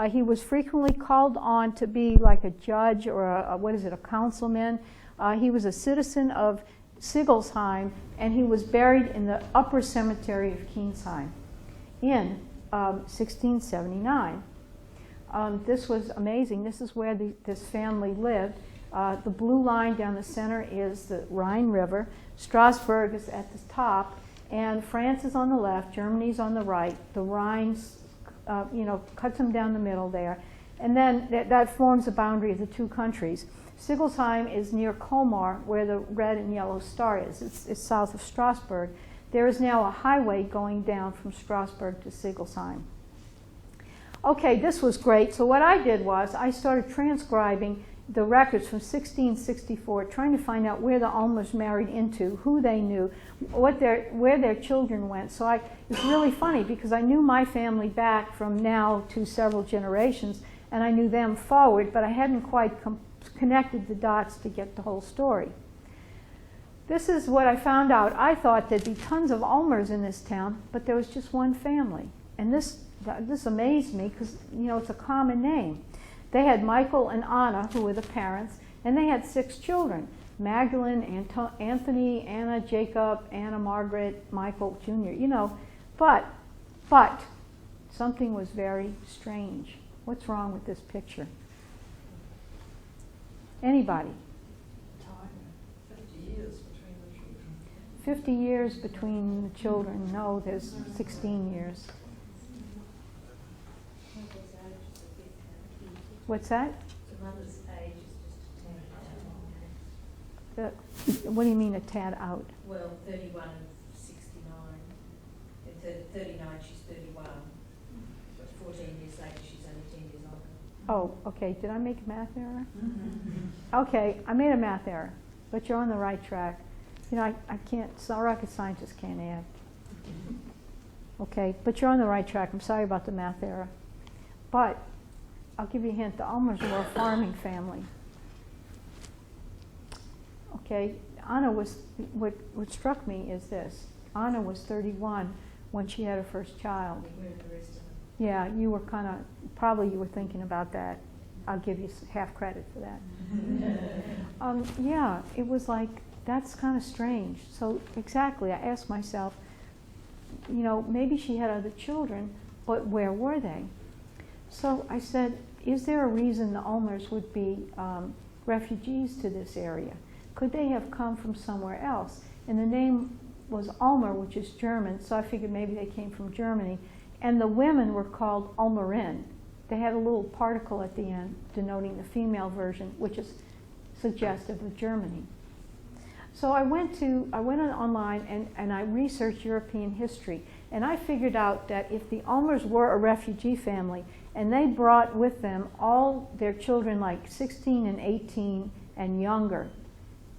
He was frequently called on to be like a judge or a councilman. He was a citizen of Sigelsheim, and he was buried in the upper cemetery of Kiensheim in 1679. This was amazing. This is where this family lived. The blue line down the center is the Rhine River. Strasbourg is at the top, and France is on the left. Germany's on the right. The Rhine, cuts them down the middle there, and then that forms the boundary of the two countries. Sigelsheim is near Colmar, where the red and yellow star is. It's south of Strasbourg. There is now a highway going down from Strasbourg to Sigelsheim. Okay, this was great. So what I did was I started transcribing the records from 1664, trying to find out where the Almas married into, who they knew, where their children went. So it's really funny because I knew my family back from now to several generations, and I knew them forward, but I hadn't quite connected the dots to get the whole story. This is what I found out. I thought there'd be tons of Almers in this town, but there was just one family. And this amazed me because, it's a common name. They had Michael and Anna, who were the parents, and they had 6 children. Magdalene, Anthony, Anna, Jacob, Anna, Margaret, Michael Jr., But something was very strange. What's wrong with this picture? Anybody? 50 years between the children. No, there's 16 years. What's that? The mother's age is just a tad out. What do you mean a tad out? Well, 31 and 69. At 39, she's 31. But 14 years later, she's only 10 years older. Oh, okay. Did I make a math error? Okay, I made a math error, but you're on the right track. I can't, rocket scientists can't add. Okay, but you're on the right track. I'm sorry about the math error. But I'll give you a hint. The Almers were a farming family. Okay, Anna was, what struck me is this. Anna was 31 when she had her first child. We moved the rest of them. Yeah, you were kind of, probably you were thinking about that. I'll give you half credit for that. Yeah, it was like, that's kind of strange. So exactly, I asked myself, you know, maybe she had other children, but where were they? So I said, is there a reason the Ulmers would be refugees to this area? Could they have come from somewhere else? And the name was Ulmer, which is German, so I figured maybe they came from Germany. And the women were called Ulmerin. They had a little particle at the end denoting the female version, which is suggestive of Germany. So I went online and I researched European history, and I figured out that if the Ulmers were a refugee family and they brought with them all their children like 16 and 18 and younger,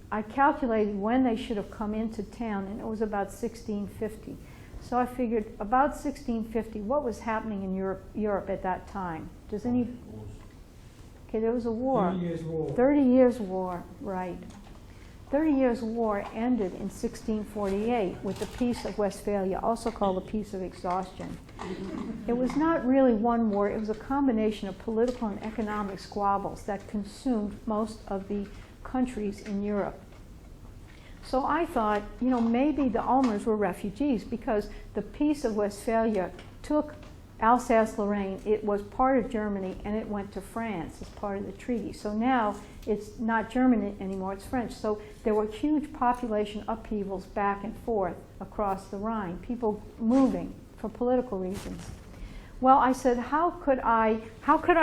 I calculated when they should have come into town, and it was about 1650. So I figured about 1650, what was happening in Europe at that time? Does any... Okay, there was a war. 30 Years' War. 30 Years' War, right. 30 Years' War ended in 1648 with the Peace of Westphalia, also called the Peace of Exhaustion. It was not really one war, it was a combination of political and economic squabbles that consumed most of the countries in Europe. So I thought, you know, maybe the Ulmers were refugees because the Peace of Westphalia took Alsace-Lorraine. It was part of Germany, and it went to France as part of the treaty. So now it's not German anymore, it's French. So there were huge population upheavals back and forth across the Rhine, people moving for political reasons. Well, I said, how could I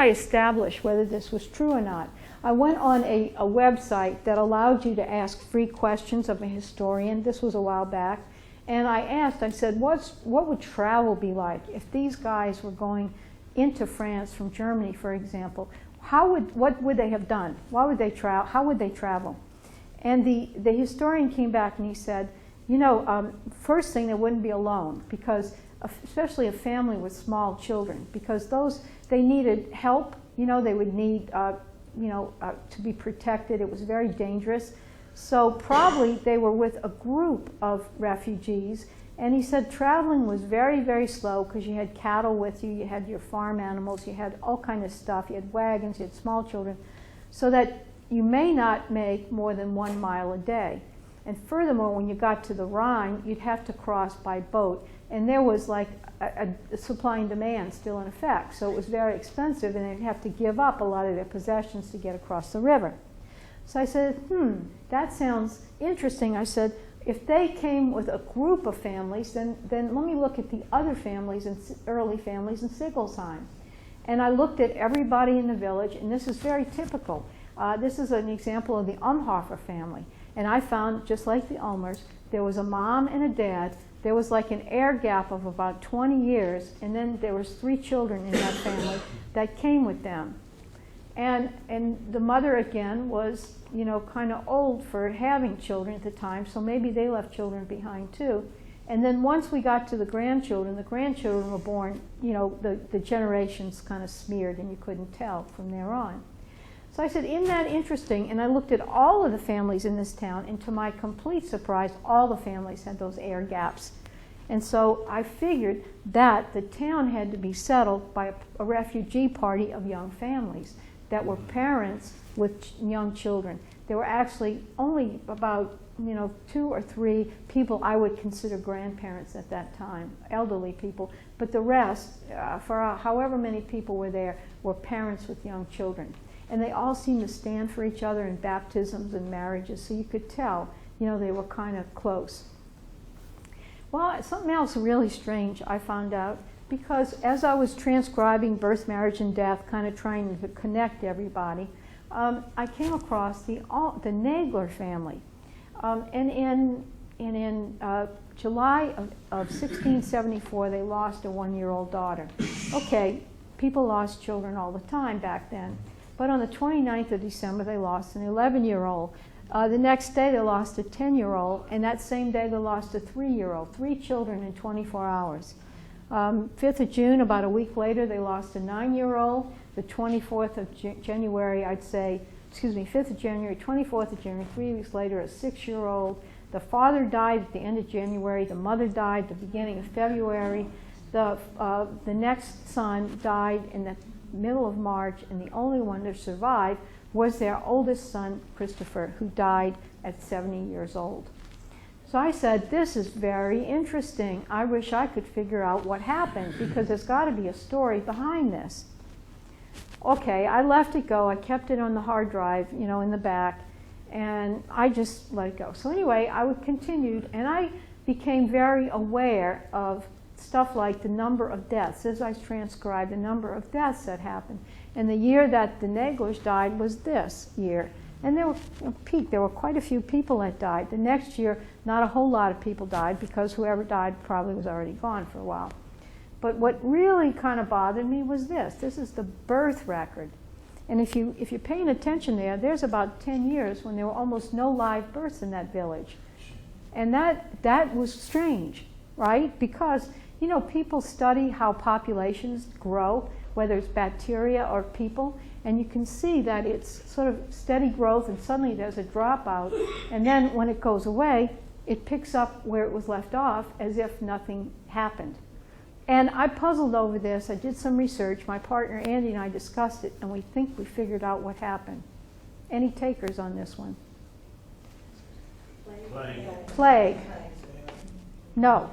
establish whether this was true or not? I went on a website that allowed you to ask free questions of a historian. This was a while back. And I said, what would travel be like if these guys were going into France from Germany, for example? What would they have done? Why would they travel? How would they travel? And the historian came back and he said, you know, first thing, they wouldn't be alone, because especially a family with small children, because they needed help. You know, they would need to be protected. It was very dangerous. So probably they were with a group of refugees. And he said traveling was very, very slow because you had cattle with you, you had your farm animals, you had all kinds of stuff, you had wagons, you had small children, so that you may not make more than 1 mile a day. And furthermore, when you got to the Rhine, you'd have to cross by boat. And there was like a supply and demand still in effect. So it was very expensive, and they'd have to give up a lot of their possessions to get across the river. So I said, that sounds interesting. I said, if they came with a group of families, then let me look at the other families and early families in Sigelsheim. And I looked at everybody in the village, and this is very typical. This is an example of the Umhofer family. And I found, just like the Ulmers, there was a mom and a dad. There was like an air gap of about 20 years, and then there was 3 children in that family that came with them. And the mother, again, was, you know, kind of old for having children at the time, so maybe they left children behind too. And then once we got to the grandchildren were born, you know, the generations kind of smeared and you couldn't tell from there on. So I said, isn't that interesting? And I looked at all of the families in this town, and to my complete surprise, all the families had those air gaps. And so I figured that the town had to be settled by a refugee party of young families that were parents with young children. There were actually only about 2 or 3 people I would consider grandparents at that time, elderly people, but the rest, for however many people were there, were parents with young children. And they all seemed to stand for each other in baptisms and marriages, so you could tell, you know, they were kind of close. Well, something else really strange I found out, because as I was transcribing birth, marriage, and death, kind of trying to connect everybody, I came across the Nagler family. And in July of 1674, they lost a 1-year-old daughter. Okay, people lost children all the time back then. But on the 29th of December, they lost an 11-year-old. The next day, they lost a 10-year-old. And that same day, they lost a 3-year-old. 3 children in 24 hours. 5th of June, about a week later, they lost a 9-year-old. The 24th of January, 5th of January, 24th of January, 3 weeks later, a 6-year-old. The father died at the end of January, the mother died at the beginning of February, the next son died in the middle of March, and the only one to survive was their oldest son, Christopher, who died at 70 years old. So I said, this is very interesting. I wish I could figure out what happened, because there's got to be a story behind this. Okay, I left it go. I kept it on the hard drive, in the back, and I just let it go. So anyway, I continued, and I became very aware of stuff like the number of deaths, as I transcribed the number of deaths that happened. And the year that the Naglers died was this year. And there were quite a few people that died. The next year, not a whole lot of people died, because whoever died probably was already gone for a while. But what really kind of bothered me was this. This is the birth record. And if you're paying attention there, there's about 10 years when there were almost no live births in that village. And that was strange, right? Because, people study how populations grow, whether it's bacteria or people, and you can see that it's sort of steady growth, and suddenly there's a dropout, and then when it goes away, it picks up where it was left off as if nothing happened. And I puzzled over this. I did some research. My partner Andy and I discussed it, and we think we figured out what happened. Any takers on this one? Plague. No.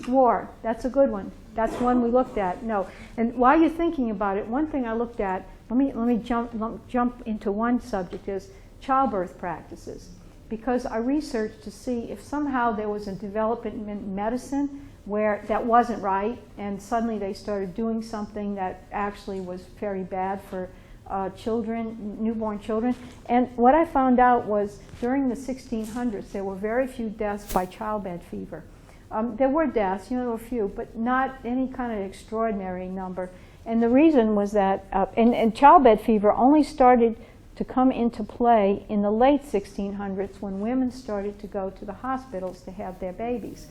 War. That's a good one. That's one we looked at. No. And while you're thinking about it, one thing I looked at, let me jump into one subject, is childbirth practices. Because I researched to see if somehow there was a development in medicine where that wasn't right, and suddenly they started doing something that actually was very bad for children, newborn children. And what I found out was during the 1600s, there were very few deaths by childbed fever. There were deaths, there were a few, but not any kind of extraordinary number. And the reason was that, and childbed fever only started to come into play in the late 1600s, when women started to go to the hospitals to have their babies.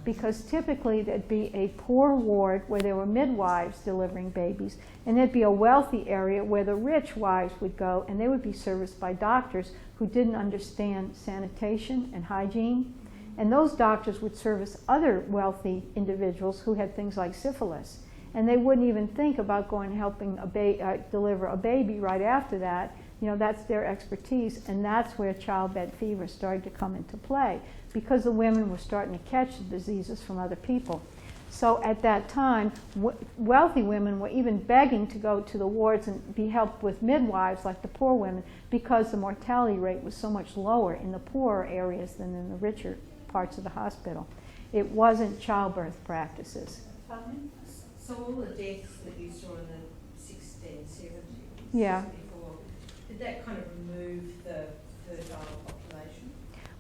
Because typically there'd be a poor ward where there were midwives delivering babies, and there'd be a wealthy area where the rich wives would go, and they would be serviced by doctors who didn't understand sanitation and hygiene. And those doctors would service other wealthy individuals who had things like syphilis. And they wouldn't even think about going and helping deliver a baby right after that. That's their expertise, and that's where childbed fever started to come into play, because the women were starting to catch the diseases from other people. So at that time, wealthy women were even begging to go to the wards and be helped with midwives like the poor women, because the mortality rate was so much lower in the poorer areas than in the richer parts of the hospital. It wasn't childbirth practices. So all the deaths that you saw in the 1670s, Yeah. before, did that kind of remove the fertile population?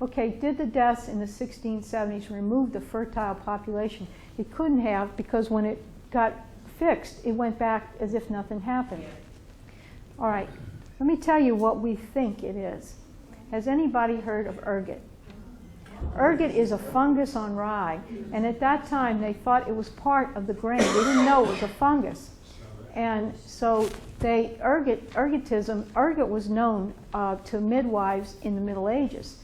Okay, did the deaths in the 1670s remove the fertile population? It couldn't have, because when it got fixed, it went back as if nothing happened. Yeah. All right, let me tell you what we think it is. Has anybody heard of ergot? Ergot is a fungus on rye, and at that time they thought it was part of the grain. They didn't know it was a fungus. And so ergot was known to midwives in the Middle Ages.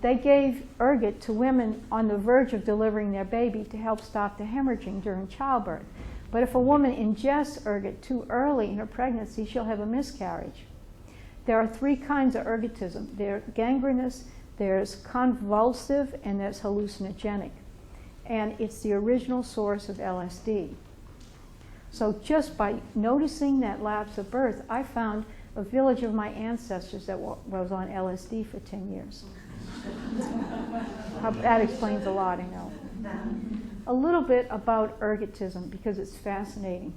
They gave ergot to women on the verge of delivering their baby to help stop the hemorrhaging during childbirth. But if a woman ingests ergot too early in her pregnancy, she'll have a miscarriage. There are three kinds of ergotism. There's gangrenous, there's convulsive, and there's hallucinogenic. And it's the original source of LSD. So just by noticing that lapse of birth, I found a village of my ancestors that was on LSD for 10 years. That explains a lot, I know. A little bit about ergotism, because it's fascinating.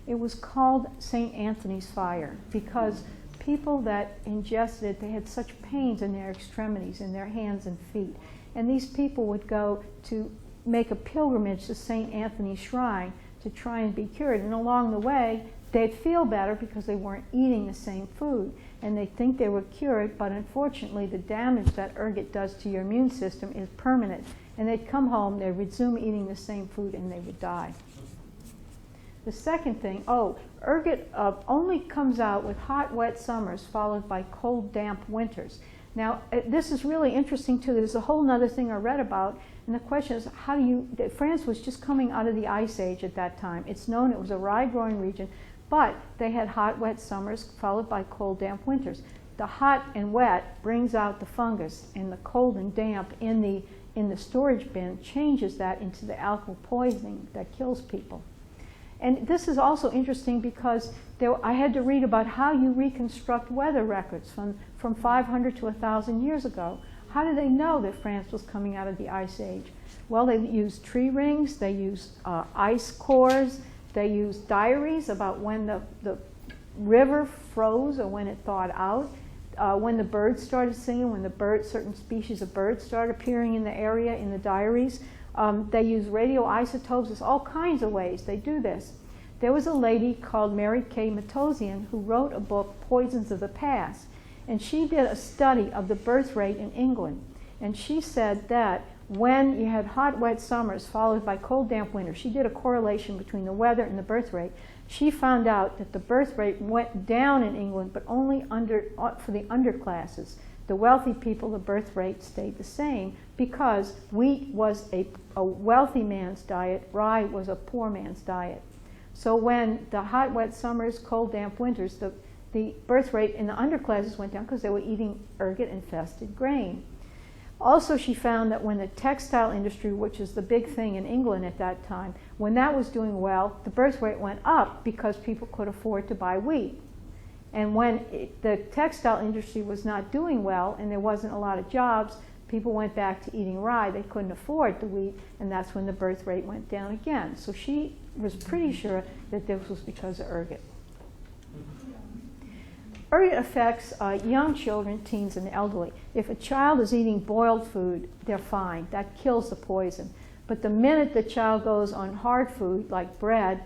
It was called St. Anthony's fire because people that ingested it, they had such pains in their extremities, in their hands and feet. And these people would go to make a pilgrimage to St. Anthony's shrine to try and be cured. And along the way, they'd feel better because they weren't eating the same food. And they think they were cured, but unfortunately the damage that ergot does to your immune system is permanent. And they'd come home, they'd resume eating the same food, and they would die. The second thing, ergot only comes out with hot, wet summers followed by cold, damp winters. Now, this is really interesting too. There's a whole other thing I read about, and the question is, France was just coming out of the Ice Age at that time. It's known it was a rye-growing region, but they had hot, wet summers followed by cold, damp winters. The hot and wet brings out the fungus, and the cold and damp in the storage bin changes that into the alkyl poisoning that kills people. And this is also interesting because I had to read about how you reconstruct weather records from 500 to 1,000 years ago. How do they know that France was coming out of the Ice Age? Well, they used tree rings, they used ice cores, they used diaries about when the river froze or when it thawed out, when the birds started singing, when certain species of birds started appearing in the area in the diaries. They use radioisotopes. There's all kinds of ways they do this. There was a lady called Mary K. Matosian who wrote a book, Poisons of the Past, and she did a study of the birth rate in England. And she said that when you had hot, wet summers followed by cold, damp winters, she did a correlation between the weather and the birth rate. She found out that the birth rate went down in England, but only for the underclasses. The wealthy people, the birth rate stayed the same because wheat was a wealthy man's diet, rye was a poor man's diet. So when the hot, wet summers, cold, damp winters, the birth rate in the underclasses went down because they were eating ergot-infested grain. Also, she found that when the textile industry, which is the big thing in England at that time, when that was doing well, the birth rate went up because people could afford to buy wheat. And when the textile industry was not doing well and there wasn't a lot of jobs, people went back to eating rye. They couldn't afford the wheat, and that's when the birth rate went down again. So she was pretty sure that this was because of ergot. Ergot affects young children, teens, and elderly. If a child is eating boiled food, they're fine. That kills the poison. But the minute the child goes on hard food, like bread,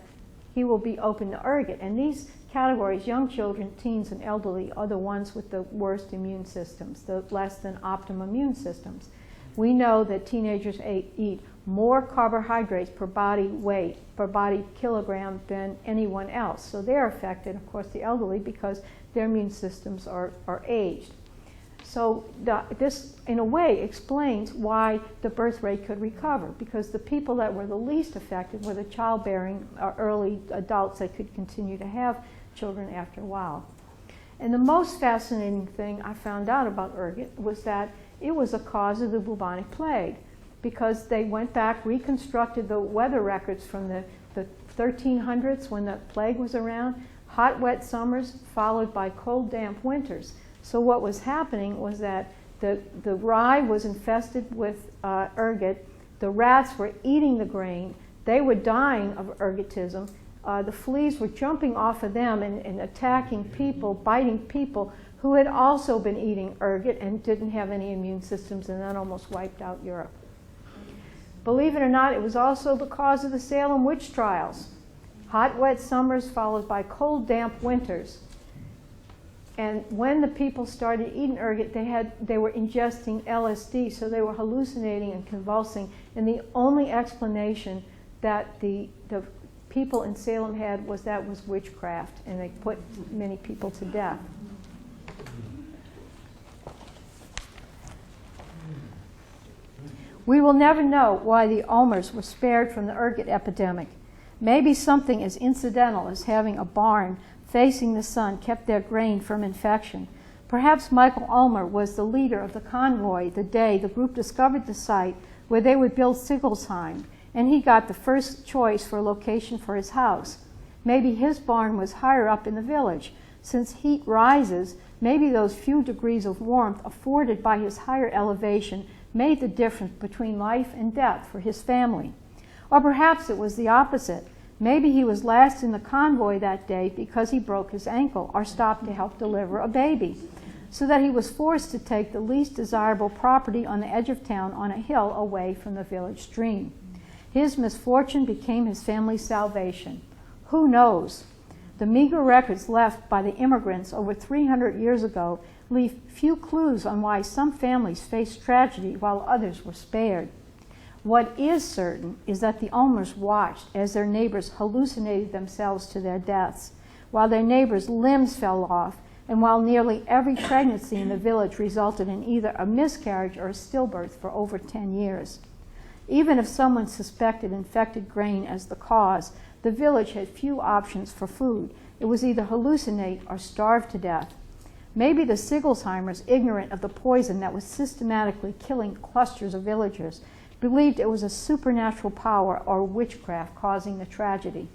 he will be open to ergot. And these categories, young children, teens, and elderly, are the ones with the worst immune systems, the less than optimum immune systems. We know that teenagers eat more carbohydrates per body weight, per body kilogram than anyone else. So they're affected, of course, the elderly, because their immune systems are aged. So this, in a way, explains why the birth rate could recover, because the people that were the least affected were the childbearing early adults that could continue to have children after a while. And the most fascinating thing I found out about ergot was that it was a cause of the bubonic plague, because they went back, reconstructed the weather records from the 1300s when the plague was around, hot, wet summers followed by cold, damp winters. So what was happening was that the rye was infested with ergot, the rats were eating the grain, they were dying of ergotism, the fleas were jumping off of them and attacking people, biting people who had also been eating ergot and didn't have any immune systems, and that almost wiped out Europe. Believe it or not, it was also the cause of the Salem witch trials. Hot, wet summers followed by cold, damp winters. And when the people started eating ergot, they were ingesting LSD, so they were hallucinating and convulsing. And the only explanation that the people in Salem had was that was witchcraft, and they put many people to death. We will never know why the Ulmers were spared from the ergot epidemic. Maybe something as incidental as having a barn facing the sun kept their grain from infection. Perhaps Michael Ulmer was the leader of the convoy the day the group discovered the site where they would build Sigelsheim, and he got the first choice for a location for his house. Maybe his barn was higher up in the village. Since heat rises, maybe those few degrees of warmth afforded by his higher elevation made the difference between life and death for his family. Or perhaps it was the opposite. Maybe he was last in the convoy that day because he broke his ankle or stopped to help deliver a baby, so that he was forced to take the least desirable property on the edge of town on a hill away from the village stream. His misfortune became his family's salvation. Who knows? The meager records left by the immigrants over 300 years ago leave few clues on why some families faced tragedy while others were spared. What is certain is that the Ulmers watched as their neighbors hallucinated themselves to their deaths, while their neighbors' limbs fell off, And while nearly every pregnancy in the village resulted in either a miscarriage or a stillbirth for over 10 years. Even if someone suspected infected grain as the cause, the village had few options for food. It was either hallucinate or starve to death. Maybe the Sigelsheimers, ignorant of the poison that was systematically killing clusters of villagers, believed it was a supernatural power or witchcraft causing the tragedy.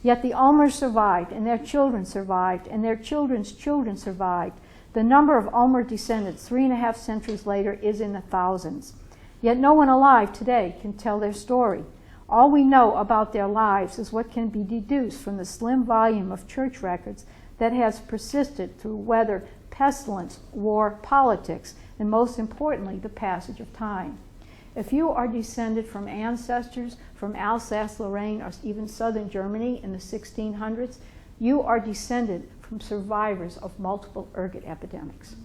Yet the Ulmers survived, and their children survived, and their children's children survived. The number of Ulmer descendants 3.5 centuries later is in the thousands. Yet no one alive today can tell their story. All we know about their lives is what can be deduced from the slim volume of church records that has persisted through weather, pestilence, war, politics, and most importantly, the passage of time. If you are descended from ancestors from Alsace-Lorraine or even southern Germany in the 1600s, you are descended from survivors of multiple ergot epidemics.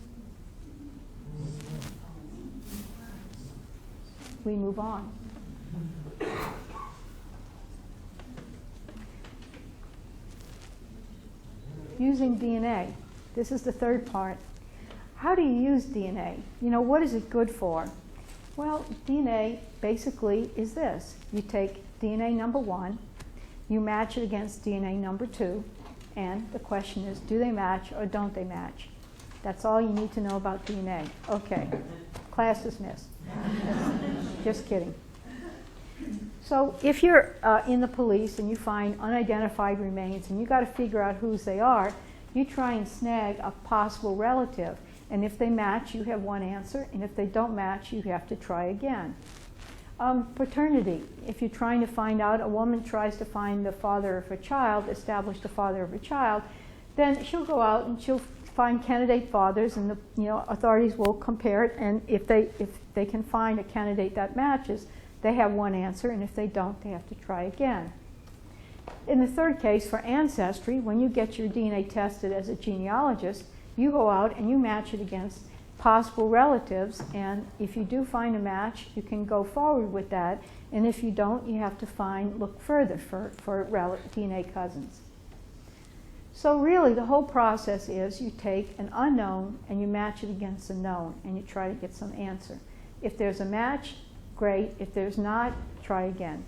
We move on. Using DNA. This is the third part. How do you use DNA? You know, what is it good for? Well, DNA basically is this. You take DNA number 1, you match it against DNA number 2, and the question is, do they match or don't they match? That's all you need to know about DNA. Okay, class dismissed. Just kidding. So if you're in the police and you find unidentified remains and you got to figure out whose they are, you try and snag a possible relative. And if they match, you have one answer. And if they don't match, you have to try again. Paternity. If you're trying to find out, a woman tries to find the father of her child, establish the father of her child, then she'll go out and she'll find candidate fathers, and the authorities will compare it. And if they can find a candidate that matches, they have one answer, and if they don't, they have to try again. In the third case, for ancestry, when you get your DNA tested as a genealogist, you go out and you match it against possible relatives, and if you do find a match, you can go forward with that, and if you don't, you have to look further for DNA cousins. So really, the whole process is you take an unknown and you match it against a known, and you try to get some answer. If there's a match, great. If there's not, try again.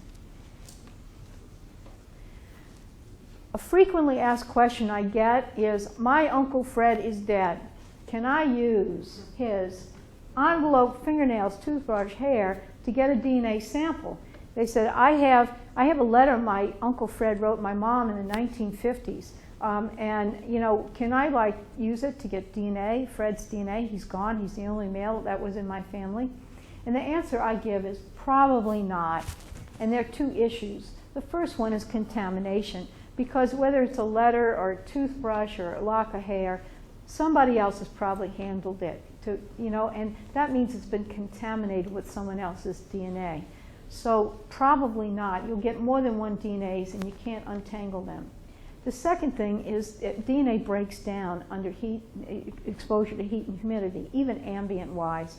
A frequently asked question I get is, my Uncle Fred is dead. Can I use his envelope, fingernails, toothbrush, hair to get a DNA sample? They said, I have a letter my Uncle Fred wrote my mom in the 1950s. And can I use it to get DNA, Fred's DNA? He's gone. He's the only male that was in my family. And the answer I give is probably not. And there are two issues. The first one is contamination, because whether it's a letter or a toothbrush or a lock of hair, somebody else has probably handled it. And that means it's been contaminated with someone else's DNA. So probably not. You'll get more than one DNAs and you can't untangle them. The second thing is that DNA breaks down under heat, exposure to heat and humidity, even ambient-wise.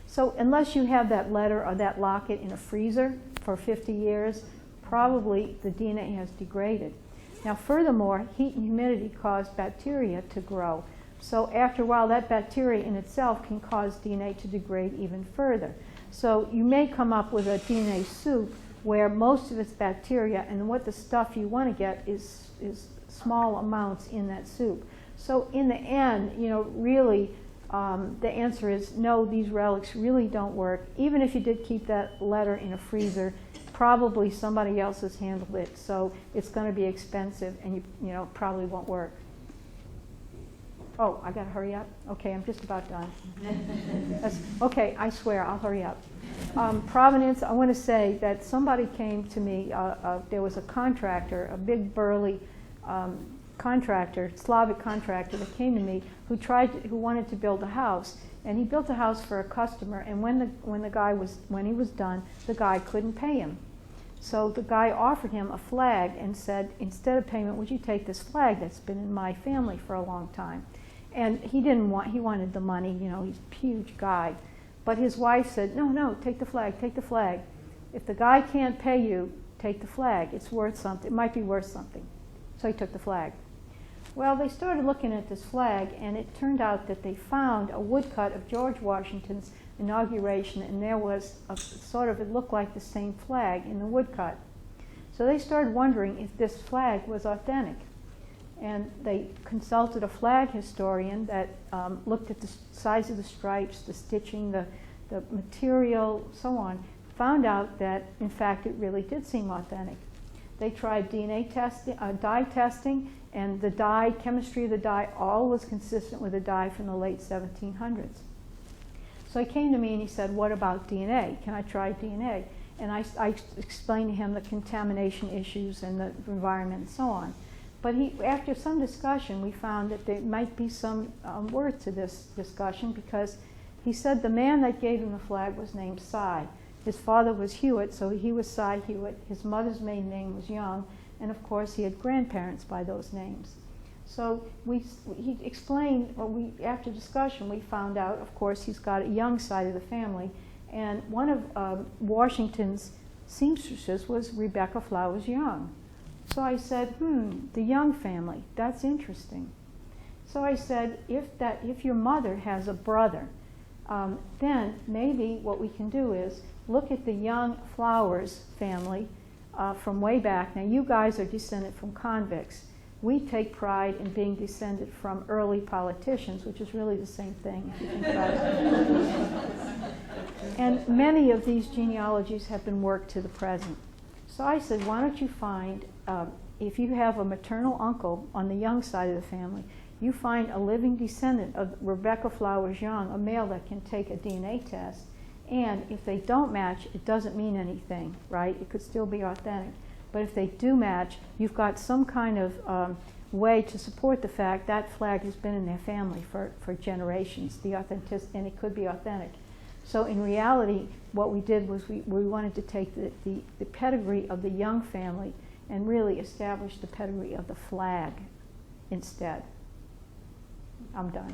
So unless you have that letter or that locket in a freezer for 50 years, probably the DNA has degraded. Now furthermore, heat and humidity cause bacteria to grow. So after a while, that bacteria in itself can cause DNA to degrade even further. So you may come up with a DNA soup where most of it's bacteria, and what the stuff you want to get is small amounts in that soup. So in the end, really, the answer is no, these relics really don't work. Even if you did keep that letter in a freezer, probably somebody else has handled it, so it's going to be expensive, and you probably won't work. Oh, I got to hurry up? Okay, I'm just about done. Okay, I swear, I'll hurry up. Provenance, I want to say that somebody came to me, there was a contractor, a big burly contractor, Slavic contractor that came to me who wanted to build a house. And he built a house for a customer, and when he was done, the guy couldn't pay him. So the guy offered him a flag and said, instead of payment, would you take this flag that's been in my family for a long time? And he wanted the money, he's a huge guy. But his wife said, no, take the flag, take the flag. If the guy can't pay you, take the flag. It's worth something, it might be worth something. So he took the flag. Well, they started looking at this flag, and it turned out that they found a woodcut of George Washington's inauguration, and there was a sort of, it looked like the same flag in the woodcut. So they started wondering if this flag was authentic. And they consulted a flag historian that looked at the size of the stripes, the stitching, the material, so on, found out that, in fact, it really did seem authentic. They tried DNA testing, dye testing, and the dye, chemistry of the dye, all was consistent with the dye from the late 1700s. So he came to me and he said, what about DNA? Can I try DNA? And I explained to him the contamination issues and the environment and so on. But after some discussion, we found that there might be some worth to this discussion, because he said the man that gave him the flag was named Cy. His father was Hewitt, so he was Cy Hewitt. His mother's maiden name was Young, and of course he had grandparents by those names. So he explained, after discussion, we found out, of course, he's got a Young side of the family, and one of Washington's seamstresses was Rebecca Flowers Young. So I said, the Young family, that's interesting. So I said, if your mother has a brother, then maybe what we can do is look at the Young Flowers family from way back. Now, you guys are descended from convicts. We take pride in being descended from early politicians, which is really the same thing, if you think about it. And many of these genealogies have been worked to the present. So I said, why don't you find, if you have a maternal uncle on the Young side of the family, you find a living descendant of Rebecca Flowers Young, a male that can take a DNA test, and if they don't match, it doesn't mean anything, right? It could still be authentic. But if they do match, you've got some kind of way to support the fact that flag has been in their family for generations, the authenticity, and it could be authentic. So in reality, what we did was we wanted to take the pedigree of the Young family and really establish the pedigree of the flag instead. I'm done.